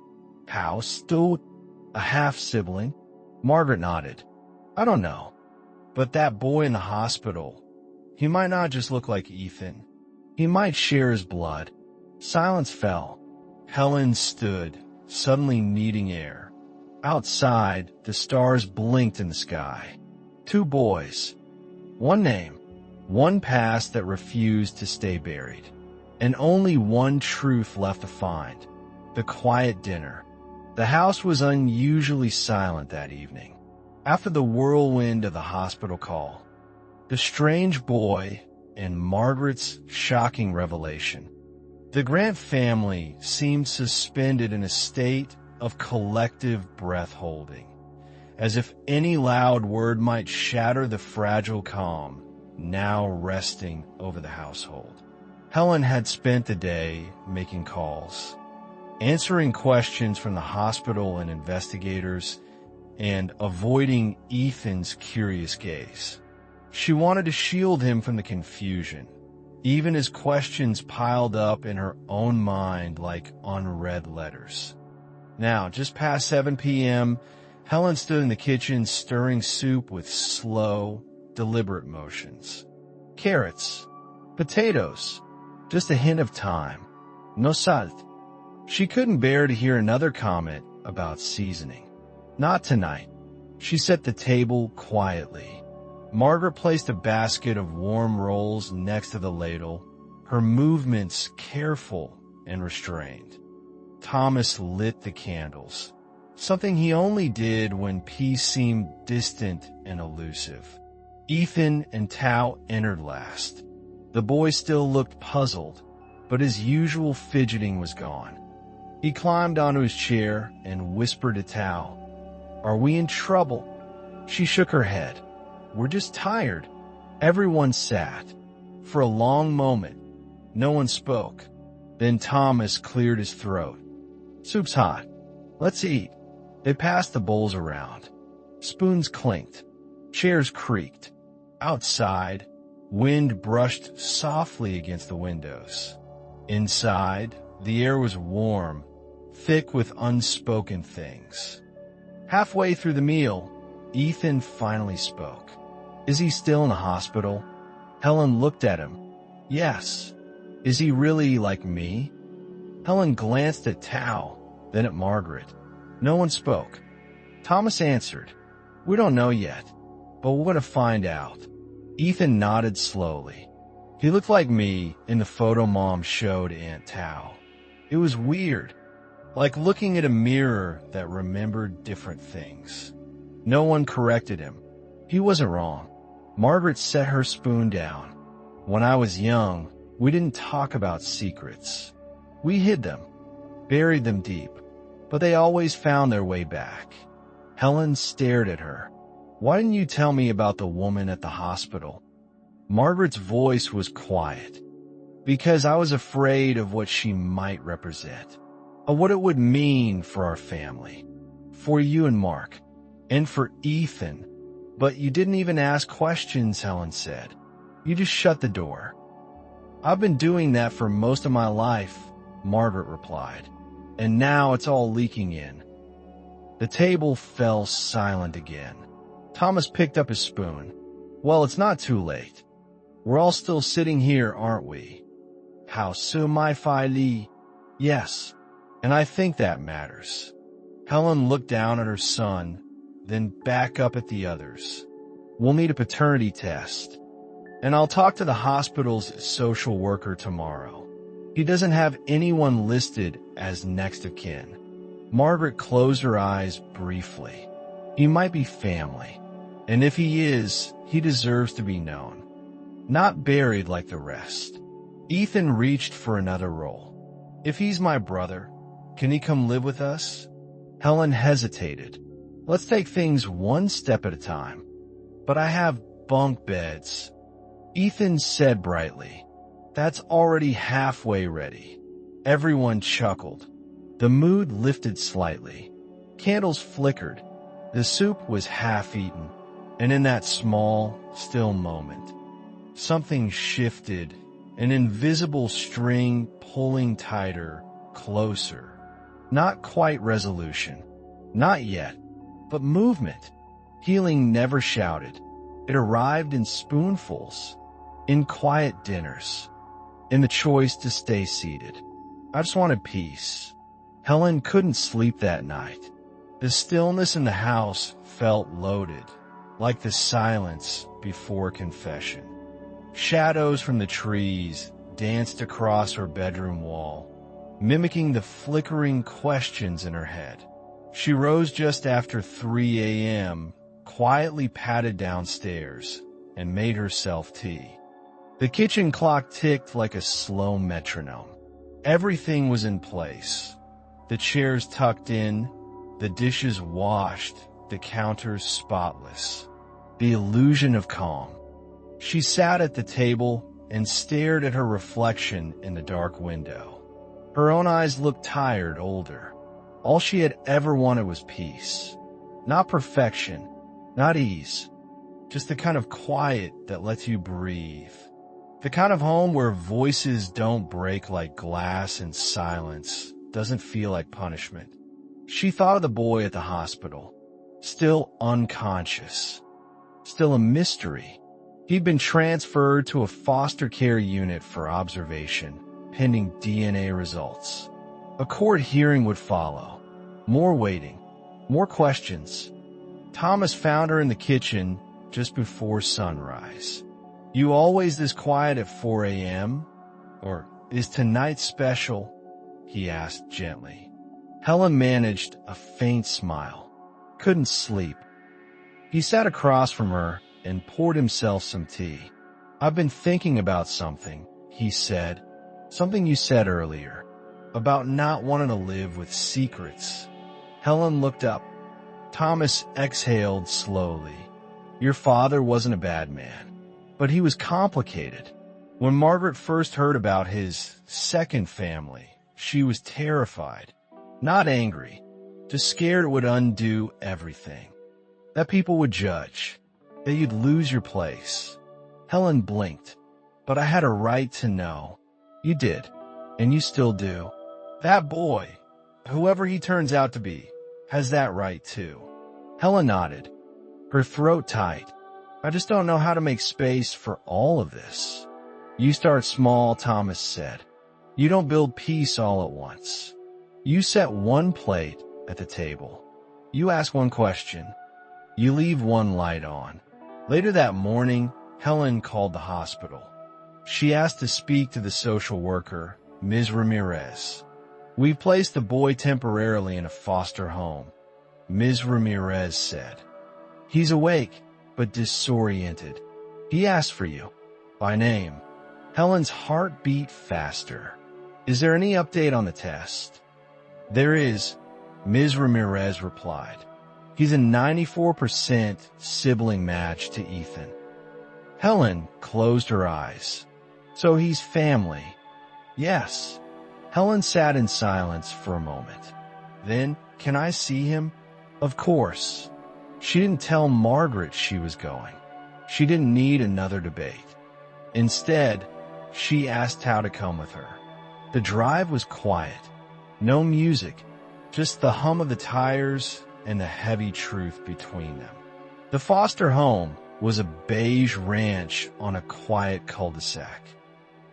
How? Still a half-sibling? Margaret nodded. I don't know. But that boy in the hospital, he might not just look like Ethan. He might share his blood. Silence fell. Helen stood, suddenly needing air. Outside, the stars blinked in the sky. 2 boys. One name. One past that refused to stay buried. And only one truth left to find. The quiet dinner. The house was unusually silent that evening. After the whirlwind of the hospital call, the strange boy, and Margaret's shocking revelation, the Grant family seemed suspended in a state of collective breath-holding, as if any loud word might shatter the fragile calm now resting over the household. Helen had spent the day making calls, answering questions from the hospital and investigators, and avoiding Ethan's curious gaze. She wanted to shield him from the confusion, even as questions piled up in her own mind like unread letters. Now, just past 7 p.m., Helen stood in the kitchen stirring soup with slow, deliberate motions. Carrots, potatoes, just a hint of thyme. No salt. She couldn't bear to hear another comment about seasoning. Not tonight. She set the table quietly. Margaret placed a basket of warm rolls next to the ladle, her movements careful and restrained. Thomas lit the candles, something he only did when peace seemed distant and elusive. Ethan and Tao entered last. The boy still looked puzzled, but his usual fidgeting was gone. He climbed onto his chair and whispered to Tao, "Are we in trouble?" She shook her head. "We're just tired." Everyone sat. For a long moment, no one spoke. Then Thomas cleared his throat. "Soup's hot. Let's eat." They passed the bowls around. Spoons clinked. Chairs creaked. Outside, wind brushed softly against the windows. Inside, the air was warm, thick with unspoken things. Halfway through the meal, Ethan finally spoke. "Is he still in the hospital?" Helen looked at him. "Yes." "Is he really like me?" Helen glanced at Tao, then at Margaret. No one spoke. Thomas answered, "We don't know yet, but we're going to find out." Ethan nodded slowly. He looked like me in the photo Mom showed Aunt Tao. It was weird, like looking at a mirror that remembered different things. No one corrected him. He wasn't wrong. Margaret set her spoon down. When I was young, we didn't talk about secrets. We hid them, buried them deep, but they always found their way back. Helen stared at her. "Why didn't you tell me about the woman at the hospital?" Margaret's voice was quiet. "Because I was afraid of what she might represent, of what it would mean for our family, for you and Mark, and for Ethan." "But you didn't even ask questions," Helen said. "You just shut the door." "I've been doing that for most of my life," Margaret replied. "And now it's all leaking in." The table fell silent again. Thomas picked up his spoon. "Well, it's not too late. We're all still sitting here, aren't we?" "How semi-fi-ly?" "Yes, and I think that matters." Helen looked down at her son, then back up at the others. "We'll need a paternity test, and I'll talk to the hospital's social worker tomorrow." He doesn't have anyone listed as next of kin. Margaret closed her eyes briefly. He might be family, and if he is, he deserves to be known. Not buried like the rest. Ethan reached for another roll. If he's my brother, can he come live with us? Helen hesitated. Let's take things one step at a time. But I have bunk beds. Ethan said brightly. That's already halfway ready. Everyone chuckled. The mood lifted slightly. Candles flickered. The soup was half-eaten. And in that small, still moment, something shifted, an invisible string pulling tighter, closer. Not quite resolution. Not yet. But movement. Healing never shouted. It arrived in spoonfuls, in quiet dinners, in the choice to stay seated. I just wanted peace. Helen couldn't sleep that night. The stillness in the house felt loaded, like the silence before confession. Shadows from the trees danced across her bedroom wall, mimicking the flickering questions in her head. She rose just after 3 a.m., quietly padded downstairs, and made herself tea. The kitchen clock ticked like a slow metronome. Everything was in place. The chairs tucked in, the dishes washed, the counters spotless. The illusion of calm. She sat at the table and stared at her reflection in the dark window. Her own eyes looked tired, older. All she had ever wanted was peace. Not perfection, not ease. Just the kind of quiet that lets you breathe. The kind of home where voices don't break like glass and silence doesn't feel like punishment. She thought of the boy at the hospital, still unconscious, still a mystery. He'd been transferred to a foster care unit for observation, pending DNA results. A court hearing would follow. More waiting, more questions. Thomas found her in the kitchen just before sunrise. You always this quiet at 4 a.m.? Or is tonight special? He asked gently. Helen managed a faint smile. Couldn't sleep. He sat across from her and poured himself some tea. I've been thinking about something, he said. Something you said earlier. About not wanting to live with secrets. Helen looked up. Thomas exhaled slowly. Your father wasn't a bad man, but he was complicated. When Margaret first heard about his second family, she was terrified. Not angry, just scared it would undo everything. That people would judge, that you'd lose your place. Helen blinked, but I had a right to know. You did, and you still do. That boy, whoever he turns out to be, has that right too. Helen nodded, her throat tight. I just don't know how to make space for all of this. You start small, Thomas said. You don't build peace all at once. You set one plate at the table. You ask one question. You leave one light on. Later that morning, Helen called the hospital. She asked to speak to the social worker, Ms. Ramirez. We've placed the boy temporarily in a foster home, Ms. Ramirez said. He's awake, but disoriented. He asked for you, by name. Helen's heart beat faster. Is there any update on the test? There is, Ms. Ramirez replied. He's a 94% sibling match to Ethan. Helen closed her eyes. So he's family. Yes. Helen sat in silence for a moment. Then, can I see him? Of course. She didn't tell Margaret she was going. She didn't need another debate. Instead, she asked how to come with her. The drive was quiet. No music, just the hum of the tires and the heavy truth between them. The foster home was a beige ranch on a quiet cul-de-sac.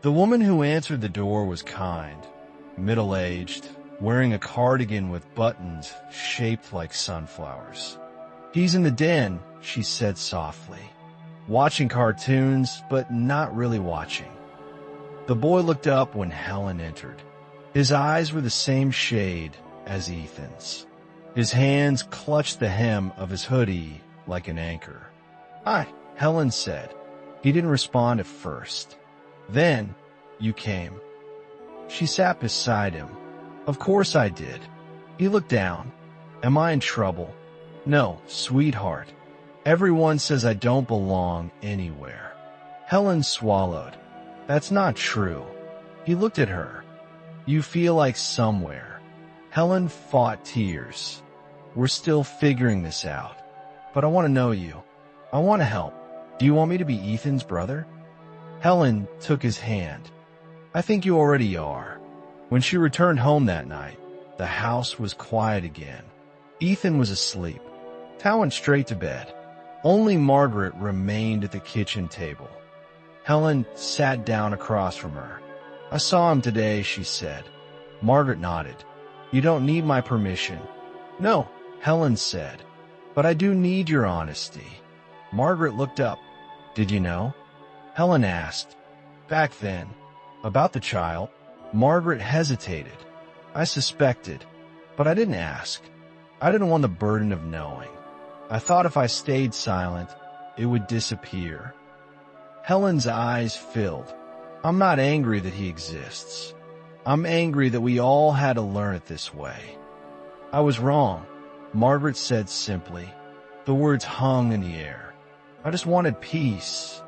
The woman who answered the door was kind, middle-aged, wearing a cardigan with buttons shaped like sunflowers. He's in the den, she said softly, watching cartoons, but not really watching. The boy looked up when Helen entered. His eyes were the same shade as Ethan's. His hands clutched the hem of his hoodie like an anchor. "Hi," Helen said. He didn't respond at first. "Then, you came." She sat beside him. "Of course I did." He looked down. "Am I in trouble?" "No, sweetheart. Everyone says I don't belong anywhere." Helen swallowed. "That's not true." He looked at her. "You feel like somewhere." Helen fought tears. "We're still figuring this out. But I want to know you. I want to help. Do you want me to be Ethan's brother?" Helen took his hand. "I think you already are." When she returned home that night, the house was quiet again. Ethan was asleep. Tal went straight to bed. Only Margaret remained at the kitchen table. Helen sat down across from her. "I saw him today," she said. Margaret nodded. "You don't need my permission." "No," Helen said, "but I do need your honesty." Margaret looked up. "Did you know?" Helen asked. "Back then." "About the child?" Margaret hesitated. "I suspected, but I didn't ask. I didn't want the burden of knowing. I thought if I stayed silent, it would disappear." Helen's eyes filled. "I'm not angry that he exists. I'm angry that we all had to learn it this way." "I was wrong," Margaret said simply. The words hung in the air. "I just wanted peace."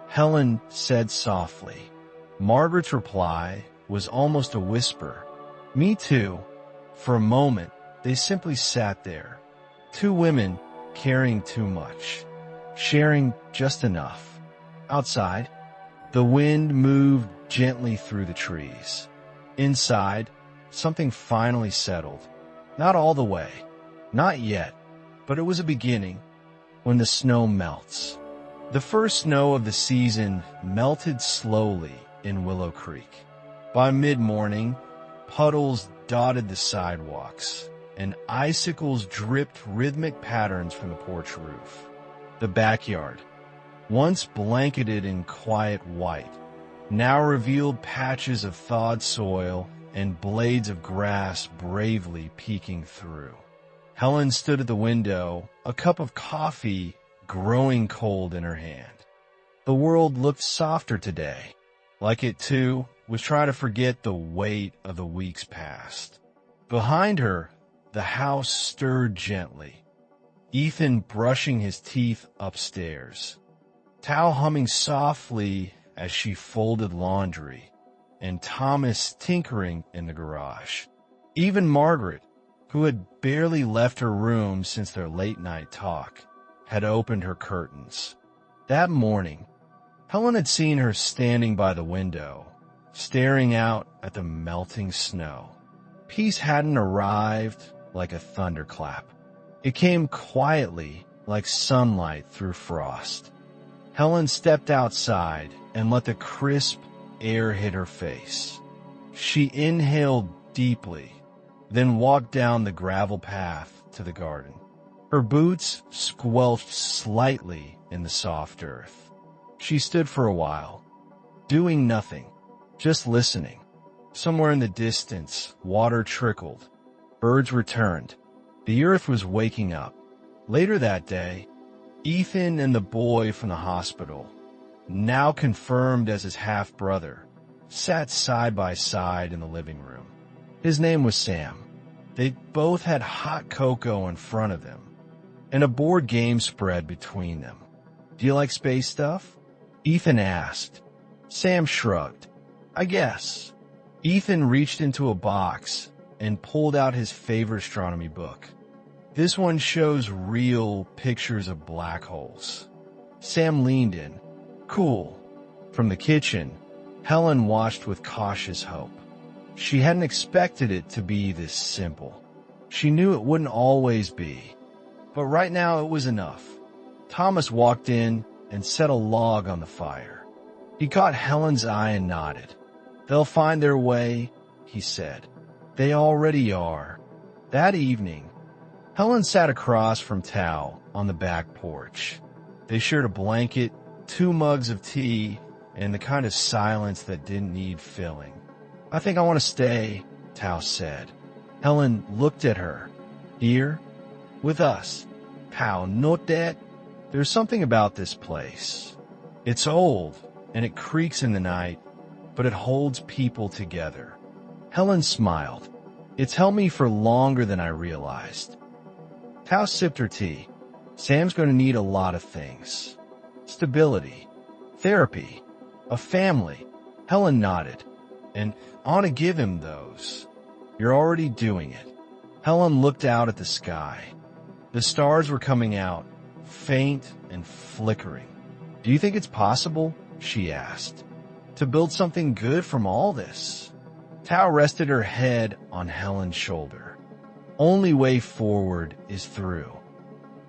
Helen said softly. Margaret's reply was almost a whisper. "Me too." For a moment, they simply sat there. Two women carrying too much, sharing just enough. Outside, the wind moved gently through the trees. Inside, something finally settled. Not all the way, not yet, but it was a beginning. When the snow melts. The first snow of the season melted slowly in Willow Creek. By mid-morning, puddles dotted the sidewalks, and icicles dripped rhythmic patterns from the porch roof. The backyard, once blanketed in quiet white, now revealed patches of thawed soil and blades of grass bravely peeking through. Helen stood at the window, a cup of coffee growing cold in her hand. The world looked softer today, like it too was trying to forget the weight of the weeks past. Behind her, the house stirred gently. Ethan brushing his teeth upstairs. Tal humming softly as she folded laundry, and Thomas tinkering in the garage. Even Margaret, who had barely left her room since their late-night talk, had opened her curtains. That morning, Helen had seen her standing by the window, staring out at the melting snow. Peace hadn't arrived like a thunderclap. It came quietly like sunlight through frost. Helen stepped outside and let the crisp air hit her face. She inhaled deeply, then walked down the gravel path to the garden. Her boots squelched slightly in the soft earth. She stood for a while, doing nothing, just listening. Somewhere in the distance, water trickled. Birds returned. The earth was waking up. Later that day, Ethan and the boy from the hospital, now confirmed as his half-brother, sat side by side in the living room. His name was Sam. They both had hot cocoa in front of them, and a board game spread between them. "Do you like space stuff?" Ethan asked. Sam shrugged. "I guess." Ethan reached into a box and pulled out his favorite astronomy book. This one shows real pictures of black holes. Sam leaned in. "Cool." From the kitchen, Helen watched with cautious hope. She hadn't expected it to be this simple. She knew it wouldn't always be. But right now it was enough. Thomas walked in and set a log on the fire. He caught Helen's eye and nodded. "They'll find their way," he said. "They already are." That evening, Helen sat across from Tal on the back porch. They shared a blanket, 2 mugs of tea, and the kind of silence that didn't need filling. "I think I want to stay," Tao said. Helen looked at her. "Here? With us?" "Tao, not that. There's something about this place. It's old, and it creaks in the night, but it holds people together." Helen smiled. "It's held me for longer than I realized." Tao sipped her tea. "Sam's going to need a lot of things. Stability, therapy, a family." Helen nodded. "And I want to give him those." "You're already doing it." Helen looked out at the sky. The stars were coming out, faint and flickering. "Do you think it's possible," she asked, "to build something good from all this?" Tao rested her head on Helen's shoulder. "Only way forward is through."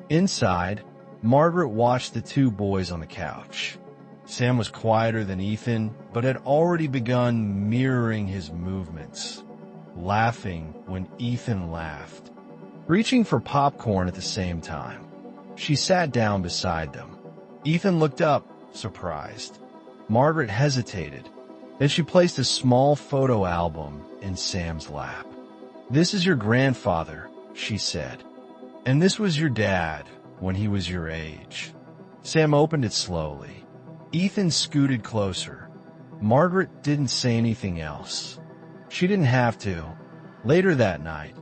Inside, Margaret watched the two boys on the couch. Sam was quieter than Ethan, but had already begun mirroring his movements, laughing when Ethan laughed, reaching for popcorn at the same time. She sat down beside them. Ethan looked up, surprised. Margaret hesitated. Then she placed a small photo album in Sam's lap. "This is your grandfather," she said. "And this was your dad when he was your age." Sam opened it slowly. Ethan scooted closer. Margaret didn't say anything else. She didn't have to. Later that night,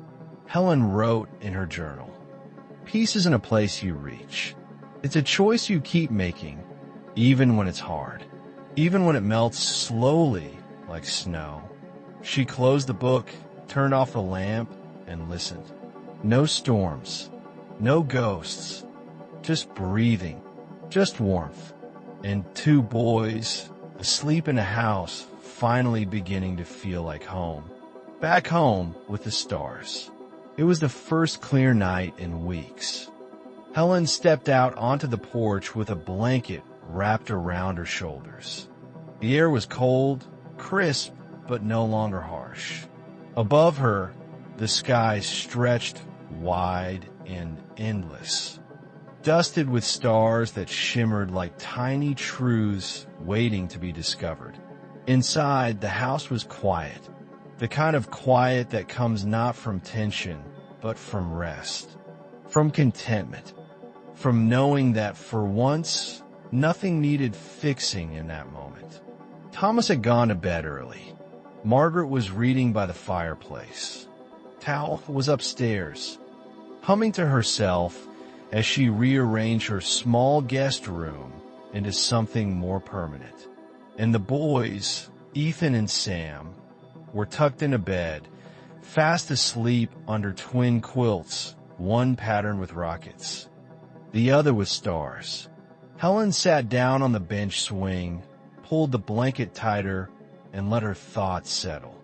Helen wrote in her journal, "Peace isn't a place you reach. It's a choice you keep making, even when it's hard, even when it melts slowly like snow." She closed the book, turned off the lamp, and listened. No storms, no ghosts, just breathing, just warmth, and two boys asleep in a house finally beginning to feel like home. Back home with the stars. It was the first clear night in weeks. Helen stepped out onto the porch with a blanket wrapped around her shoulders. The air was cold, crisp, but no longer harsh. Above her, the sky stretched wide and endless, dusted with stars that shimmered like tiny truths waiting to be discovered. Inside, the house was quiet, the kind of quiet that comes not from tension, but from rest, from contentment, from knowing that for once, nothing needed fixing in that moment. Thomas had gone to bed early. Margaret was reading by the fireplace. Tao was upstairs, humming to herself as she rearranged her small guest room into something more permanent. And the boys, Ethan and Sam, were tucked into bed, fast asleep under twin quilts, one patterned with rockets, the other with stars. Helen sat down on the bench swing, pulled the blanket tighter, and let her thoughts settle.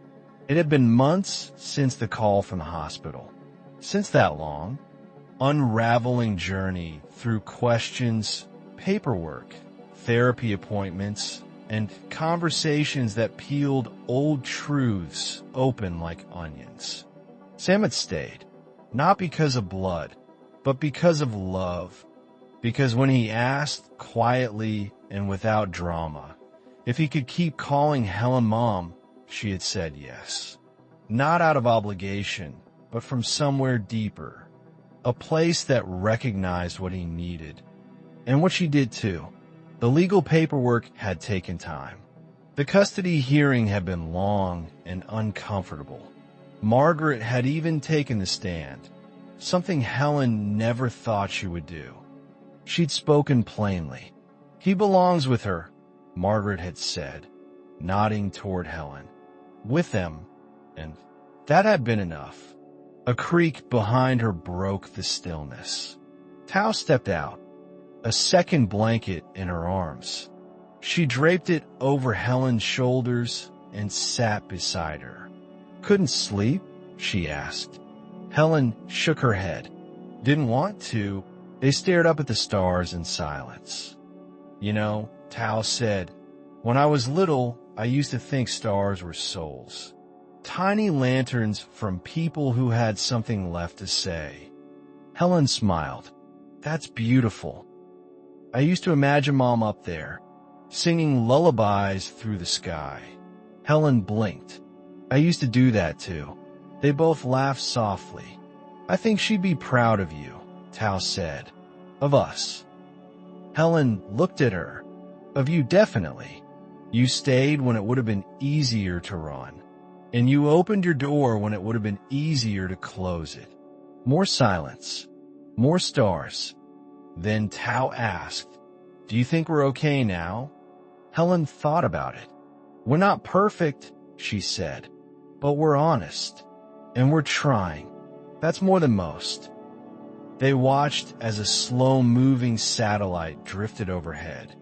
It had been months since the call from the hospital. Since that long, unraveling journey through questions, paperwork, therapy appointments, and conversations that peeled old truths open like onions. Sam had stayed, not because of blood, but because of love. Because when he asked, quietly and without drama, if he could keep calling Helen Mom, she had said yes. Not out of obligation, but from somewhere deeper. A place that recognized what he needed. And what she did too. The legal paperwork had taken time. The custody hearing had been long and uncomfortable. Margaret had even taken the stand, something Helen never thought she would do. She'd spoken plainly. "He belongs with her," Margaret had said, nodding toward Helen. "With them," and that had been enough. A creak behind her broke the stillness. Tao stepped out, a second blanket in her arms. She draped it over Helen's shoulders and sat beside her. "Couldn't sleep?" she asked. Helen shook her head. "Didn't want to." They stared up at the stars in silence. "You know," Tao said, "when I was little, I used to think stars were souls. Tiny lanterns from people who had something left to say." Helen smiled. "That's beautiful. I used to imagine Mom up there, singing lullabies through the sky. Helen blinked. I used to do that too. They both laughed softly. I think she'd be proud of you, Tao said. Of us. Helen looked at her. Of you definitely. You stayed when it would have been easier to run. And you opened your door when it would have been easier to close it. More silence. More stars. Then Tao asked, do you think we're okay now? Helen thought about it. We're not perfect, she said, but we're honest. And we're trying. That's more than most. They watched as a slow-moving satellite drifted overhead.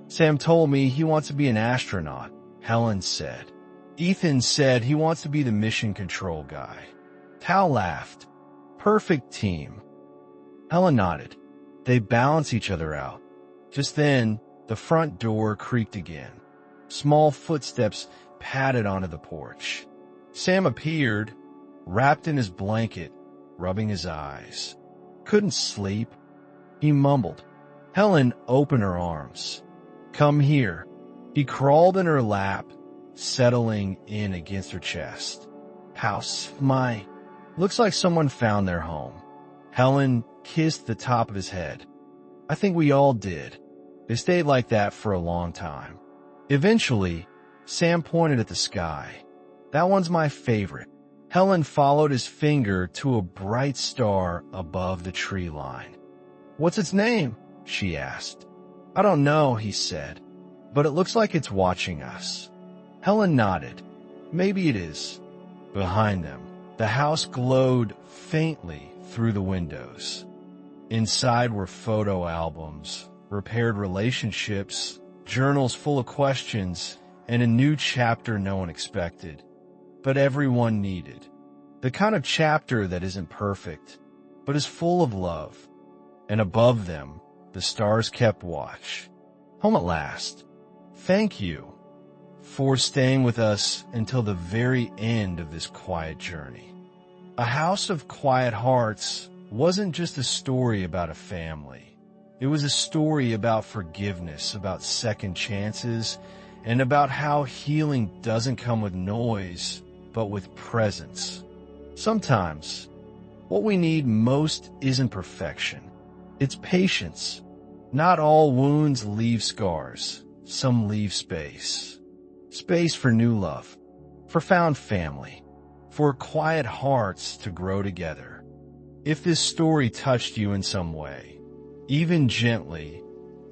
Sam told me he wants to be an astronaut, Helen said. Ethan said he wants to be the mission control guy. Tao laughed. Perfect team. Helen nodded. They balanced each other out. Just then, the front door creaked again. Small footsteps padded onto the porch. Sam appeared, wrapped in his blanket, rubbing his eyes. Couldn't sleep. He mumbled. Helen opened her arms. Come here. He crawled in her lap, settling in against her chest. House, my. Looks like someone found their home. Helen kissed the top of his head. I think we all did. They stayed like that for a long time. Eventually, Sam pointed at the sky. That one's my favorite. Helen followed his finger to a bright star above the tree line. What's its name? She asked. I don't know, he said, but it looks like it's watching us. Helen nodded. Maybe it is. Behind them, the house glowed faintly through the windows. Inside were photo albums, repaired relationships, journals full of questions, and a new chapter no one expected, but everyone needed. The kind of chapter that isn't perfect, but is full of love. And above them, the stars kept watch. Home at last. Thank you for staying with us until the very end of this quiet journey. A House of Quiet Hearts wasn't just a story about a family. It was a story about forgiveness, about second chances, and about how healing doesn't come with noise, but with presence. Sometimes, what we need most isn't perfection. It's patience. Not all wounds leave scars. Some leave space. Space for new love, for found family, for quiet hearts to grow together. If this story touched you in some way, even gently,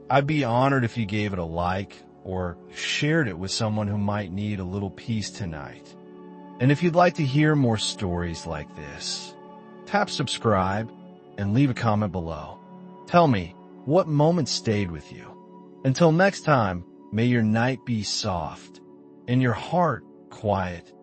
I'd be honored if you gave it a like or shared it with someone who might need a little peace tonight. And if you'd like to hear more stories like this, tap subscribe and leave a comment below. Tell me what moment stayed with you. Until next time, may your night be soft and your heart quiet